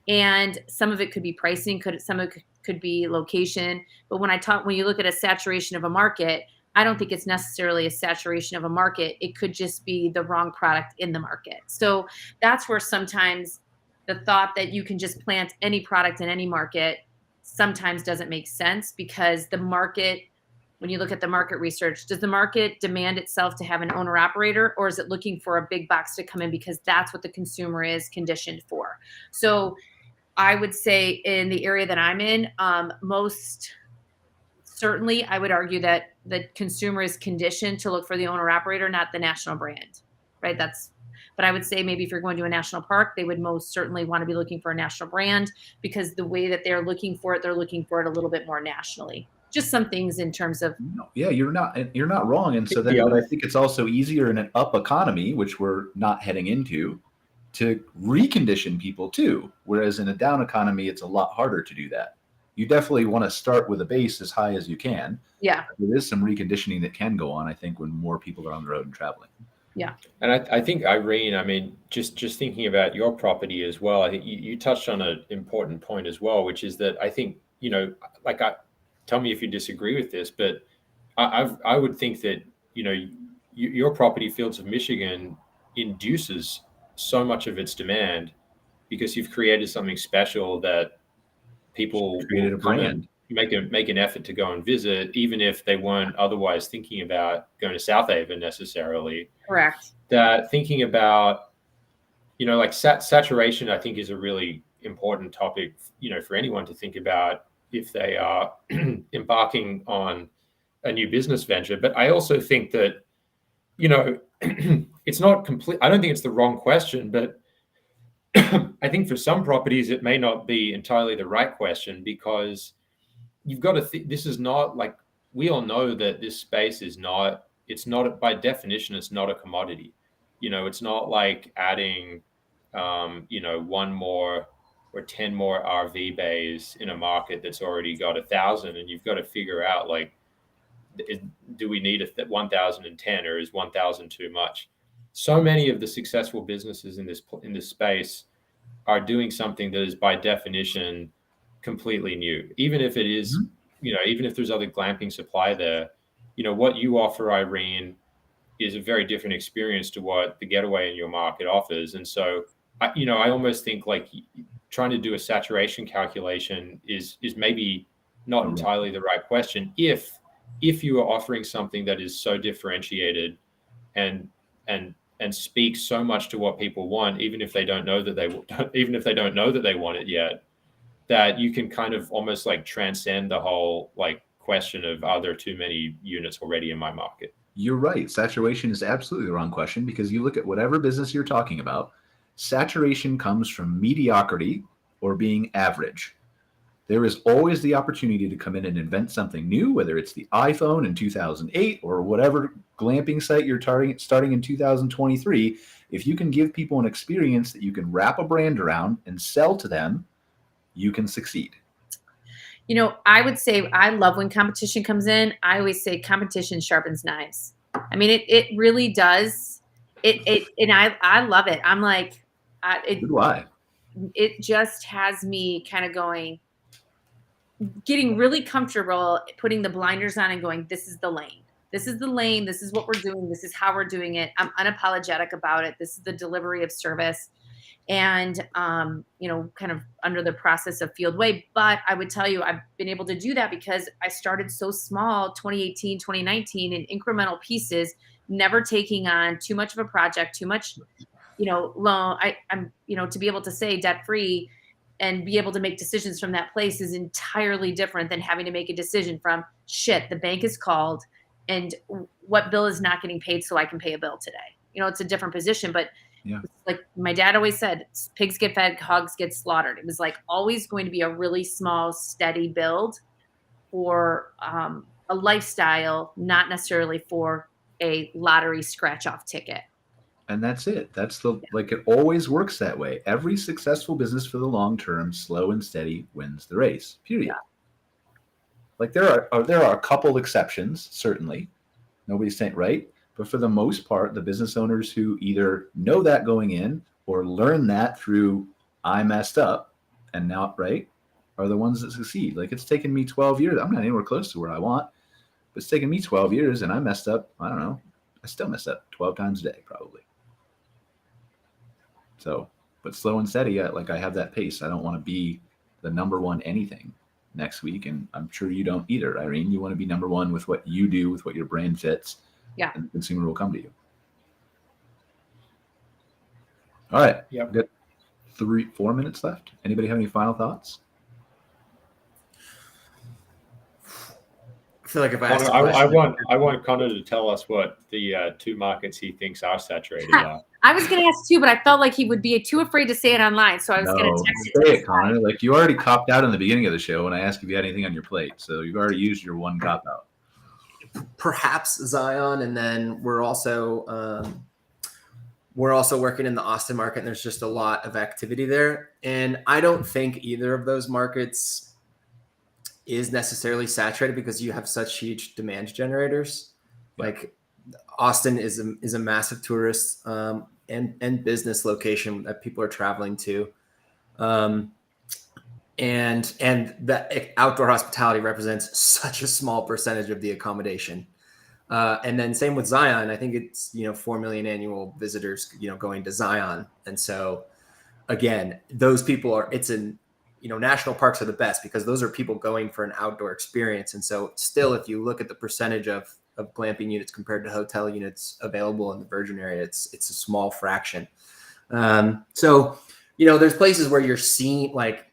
And some of it could be pricing, some of it could be location. But when you look at a saturation of a market, I don't think it's necessarily a saturation of a market. It could just be the wrong product in the market. So that's where sometimes the thought that you can just plant any product in any market sometimes doesn't make sense because the market, when you look at the market research, does the market demand itself to have an owner operator or is it looking for a big box to come in because that's what the consumer is conditioned for? So I would say in the area that I'm in, most certainly I would argue that the consumer is conditioned to look for the owner operator, not the national brand, right? But I would say maybe if you're going to a national park, they would most certainly want to be looking for a national brand because the way that they're looking for it a little bit more nationally. Just some things in terms of. Yeah, you're not wrong. And so then, but I think it's also easier in an up economy, which we're not heading into, to recondition people too. Whereas in a down economy, it's a lot harder to do that. You definitely want to start with a base as high as you can. Yeah. There is some reconditioning that can go on, I think, when more people are on the road and traveling. Yeah. And I think, Irene, I mean, just thinking about your property as well, I think you touched on an important point as well, which is that I think, tell me if you disagree with this, but I would think that, your property, Fields of Michigan, induces so much of its demand because you've created something special that people created a brand. Make an effort to go and visit, even if they weren't otherwise thinking about going to South Haven necessarily. Correct. That thinking about, saturation, I think is a really important topic, for anyone to think about if they are embarking on a new business venture. But I also think that, it's not complete. I don't think it's the wrong question, but I think for some properties, it may not be entirely the right question because you've got to this is not like, we all know that this space is not, by definition, it's not a commodity. It's not like adding, 1 more or 10 more RV bays in a market that's already got 1,000. And you've got to figure out, like, do we need 1,010 or is 1,000 too much? So many of the successful businesses in this space are doing something that is by definition completely new, even if it is, even if there's other glamping supply there. What you offer, Irene, is a very different experience to what the Getaway in your market offers. And so, I almost think like trying to do a saturation calculation is maybe not entirely the right question if you are offering something that is so differentiated and speaks so much to what people want, even if they don't know that they want it yet, that you can kind of almost like transcend the whole like question of, are there too many units already in my market? You're right. Saturation is absolutely the wrong question because you look at whatever business you're talking about, saturation comes from mediocrity or being average. There is always the opportunity to come in and invent something new, whether it's the iPhone in 2008 or whatever glamping site you're starting in 2023. If you can give people an experience that you can wrap a brand around and sell to them, you can succeed. You know, I would say I love when competition comes in. I always say competition sharpens knives. I mean, it really does. And I love it. I'm like, it just has me kind of getting really comfortable, putting the blinders on and going, this is the lane. This is the lane. This is what we're doing. This is how we're doing it. I'm unapologetic about it. This is the delivery of service. And, you know, kind of under the process of Field Way. But I would tell you, I've been able to do that because I started so small, 2018, 2019, in incremental pieces, never taking on too much of a project, too much, you know, loan. I'm, you know, to be able to say debt free and be able to make decisions from that place is entirely different than having to make a decision from, shit, the bank is called and what bill is not getting paid so I can pay a bill today. You know, it's a different position, but yeah. Like my dad always said, pigs get fed, hogs get slaughtered. It was like always going to be a really small, steady build for a lifestyle, not necessarily for a lottery scratch off ticket. And that's it. That's like, it always works that way. Every successful business for the long term, slow and steady, wins the race, period. Yeah. Like there are a couple exceptions, certainly. Nobody's saying, right? But for the most part, the business owners who either know that going in or learn that through I messed up and now, right, are the ones that succeed. Like it's taken me 12 years. I'm not anywhere close to where I want, but it's taken me 12 years and I messed up. I don't know. I still mess up 12 times a day, probably. So, but slow and steady, like I have that pace. I don't want to be the number one anything next week. And I'm sure you don't either, Irene. You want to be number one with what you do, with what your brand fits. Yeah. And the consumer will come to you. All right. Yeah. We've got 4 minutes left. Anybody have any final thoughts? I feel like if I ask I want Connor to tell us what the two markets he thinks are saturated are. I was going to ask too, but I felt like he would be too afraid to say it online. So I was going to text it. Say it, Connor. Like you already copped out in the beginning of the show when I asked if you had anything on your plate. So you've already used your one cop out. Perhaps Zion, and then we're also working in the Austin market, and there's just a lot of activity there. And I don't think either of those markets is necessarily saturated because you have such huge demand generators. Yeah. Like Austin is a massive tourist and business location that people are traveling to. And that outdoor hospitality represents such a small percentage of the accommodation. And then same with Zion. I think it's, 4 million annual visitors, going to Zion. And so again, those people national parks are the best because those are people going for an outdoor experience. And so still, if you look at the percentage of glamping units compared to hotel units available in the Virgin area, it's a small fraction. So there's places where you're seeing, like,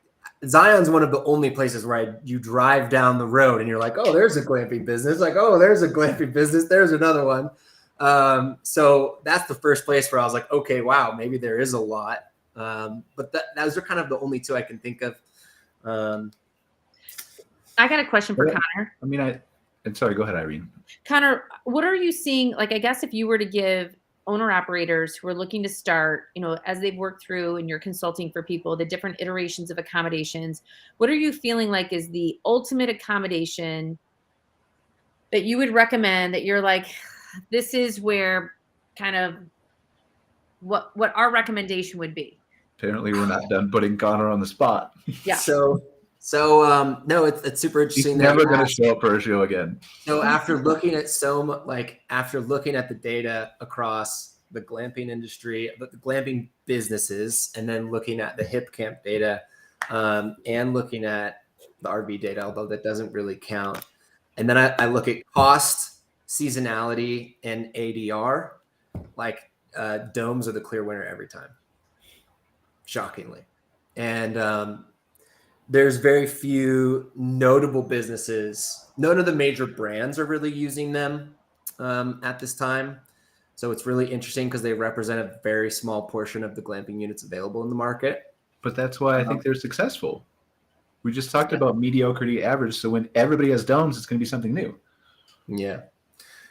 Zion's one of the only places where you drive down the road and you're like, oh, there's a glamping business. Like, oh, there's a glamping business. There's another one. So that's the first place where I was like, okay, wow, maybe there is a lot. But those are kind of the only two I can think of. I got a question for Connor. I'm sorry, go ahead, Irene. Connor, what are you seeing? Like, I guess if you were to give owner operators who are looking to start, as they've worked through and you're consulting for people, the different iterations of accommodations, what are you feeling like is the ultimate accommodation that you would recommend, that you're like, this is where kind of what our recommendation would be? Apparently we're not done putting Connor on the spot. Yeah. So no, it's super interesting. He's never going to show up for a show again. So after looking at the data across the glamping industry, the glamping businesses, and then looking at the hip camp data, and looking at the RV data, although that doesn't really count. And then I look at cost, seasonality, and ADR. Like domes are the clear winner every time, shockingly. And there's very few notable businesses. None of the major brands are really using them at this time. So it's really interesting because they represent a very small portion of the glamping units available in the market. But that's why I think they're successful. We just talked about mediocrity average. So when everybody has domes, it's going to be something new. Yeah.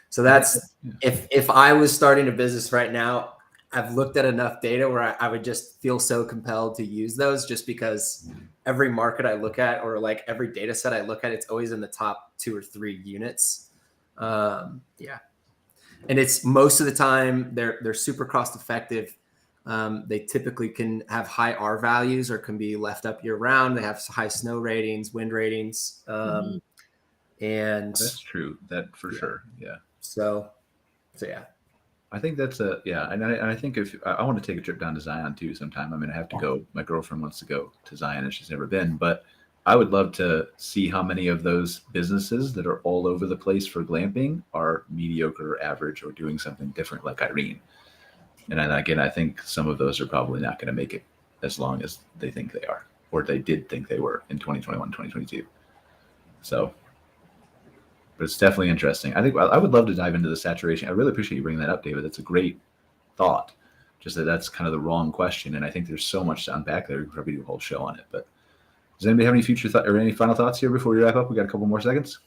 So that's if I was starting a business right now, I've looked at enough data where I would just feel so compelled to use those, just because every market I look at, or like every data set I look at, it's always in the top 2 or 3 units. And it's most of the time they're super cost effective. They typically can have high R values or can be left up year round. They have high snow ratings, wind ratings. And that's true. That for sure. Yeah. So yeah. I think that's and I think if I want to take a trip down to Zion too sometime. I mean, I have to go. My girlfriend wants to go to Zion and she's never been, but I would love to see how many of those businesses that are all over the place for glamping are mediocre or average or doing something different like Irene. And then again, I think some of those are probably not going to make it as long as they think they are, or they did think they were in 2021, 2022. So, but it's definitely interesting. I think I would love to dive into the saturation. I really appreciate you bringing that up, David. That's a great thought. Just that's kind of the wrong question. And I think there's so much to unpack there. We could probably do a whole show on it. But does anybody have any future or any final thoughts here before we wrap up? We got a couple more seconds.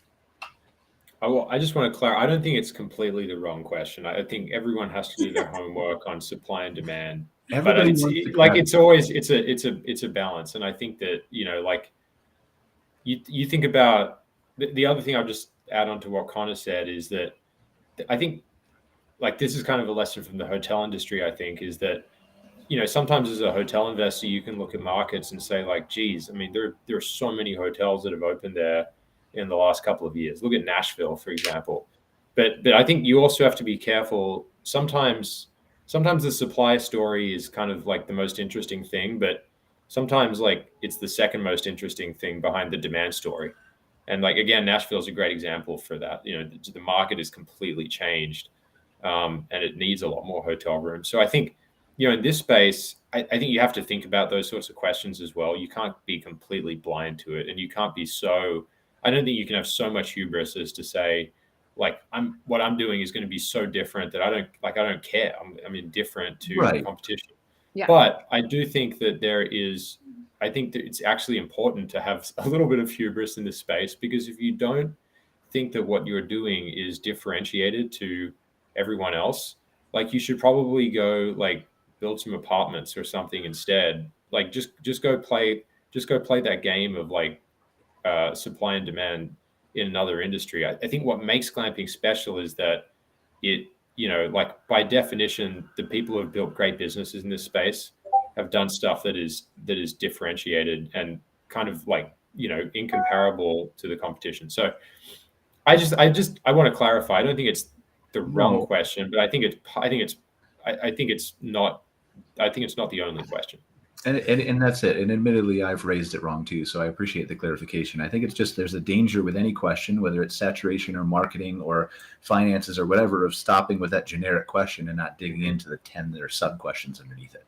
I just want to clarify. I don't think it's completely the wrong question. I think everyone has to do their homework on supply and demand. Everybody but it's always it's a balance. And I think that, like you think about the other thing I'll just add on to what Connor said is that I think like this is kind of a lesson from the hotel industry, I think, is that, sometimes as a hotel investor, you can look at markets and say like, geez, I mean, there are so many hotels that have opened there in the last couple of years. Look at Nashville, for example. But I think you also have to be careful. Sometimes the supply story is kind of like the most interesting thing, but sometimes like it's the second most interesting thing behind the demand story. And like, again, Nashville is a great example for that. The market is completely changed and it needs a lot more hotel rooms. So I think, in this space, I think you have to think about those sorts of questions as well. You can't be completely blind to it, and you can't be I don't think you can have so much hubris as to say, like, what I'm doing is going to be so different that I don't care. I'm indifferent to the competition. Yeah. But I do think that I think that it's actually important to have a little bit of hubris in this space, because if you don't think that what you're doing is differentiated to everyone else, like you should probably go like build some apartments or something instead. Like just go play that game of like supply and demand in another industry. I think what makes glamping special is that it, like by definition, the people who have built great businesses in this space have done stuff that is differentiated and kind of like, incomparable to the competition. So I want to clarify. I don't think it's the wrong question, but I think it's not the only question. And that's it. And admittedly, I've raised it wrong too. So I appreciate the clarification. I think it's just there's a danger with any question, whether it's saturation or marketing or finances or whatever, of stopping with that generic question and not digging into the 10 that are sub questions underneath it.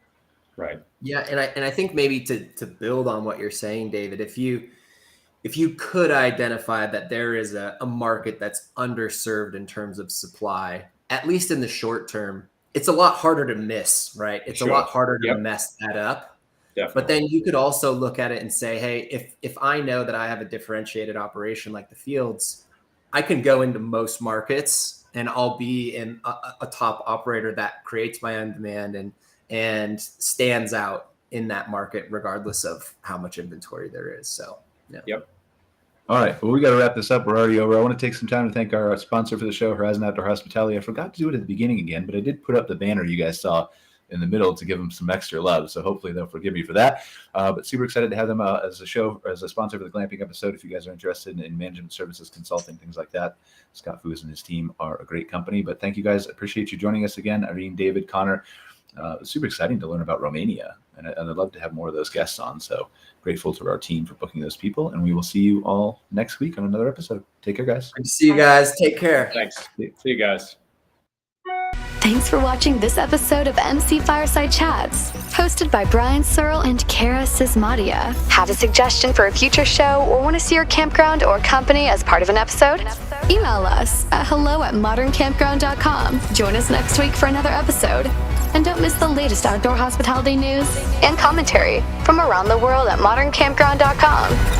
Right. Yeah, and I think maybe to build on what you're saying, David, if you could identify that there is a market that's underserved in terms of supply, at least in the short term, it's a lot harder to miss, right? It's a lot harder to mess that up. Definitely. But then you could also look at it and say, hey, if I know that I have a differentiated operation like the Fields, I can go into most markets and I'll be in a top operator that creates my own demand and stands out in that market regardless of how much inventory there is. So, yeah. Yep. All right. Well, we got to wrap this up. We're already over. I want to take some time to thank our sponsor for the show, Horizon Outdoor Hospitality. I forgot to do it at the beginning again, but I did put up the banner you guys saw in the middle to give them some extra love. So hopefully they'll forgive me for that. But super excited to have them as a sponsor for the glamping episode. If you guys are interested in management services, consulting, things like that, Scott Foos and his team are a great company. But thank you guys. Appreciate you joining us again. Irene, David, Connor. Super exciting to learn about Romania. And I'd love to have more of those guests on. So grateful to our team for booking those people. And we will see you all next week on another episode. Take care, guys. Good to see you guys. Take care. Thanks. See you guys. Thanks for watching this episode of MC Fireside Chats, hosted by Brian Searl and Kara Sismadia. Have a suggestion for a future show or want to see your campground or company as part of an episode? Email us at hello@moderncampground.com. Join us next week for another episode. And don't miss the latest outdoor hospitality news and commentary from around the world at moderncampground.com.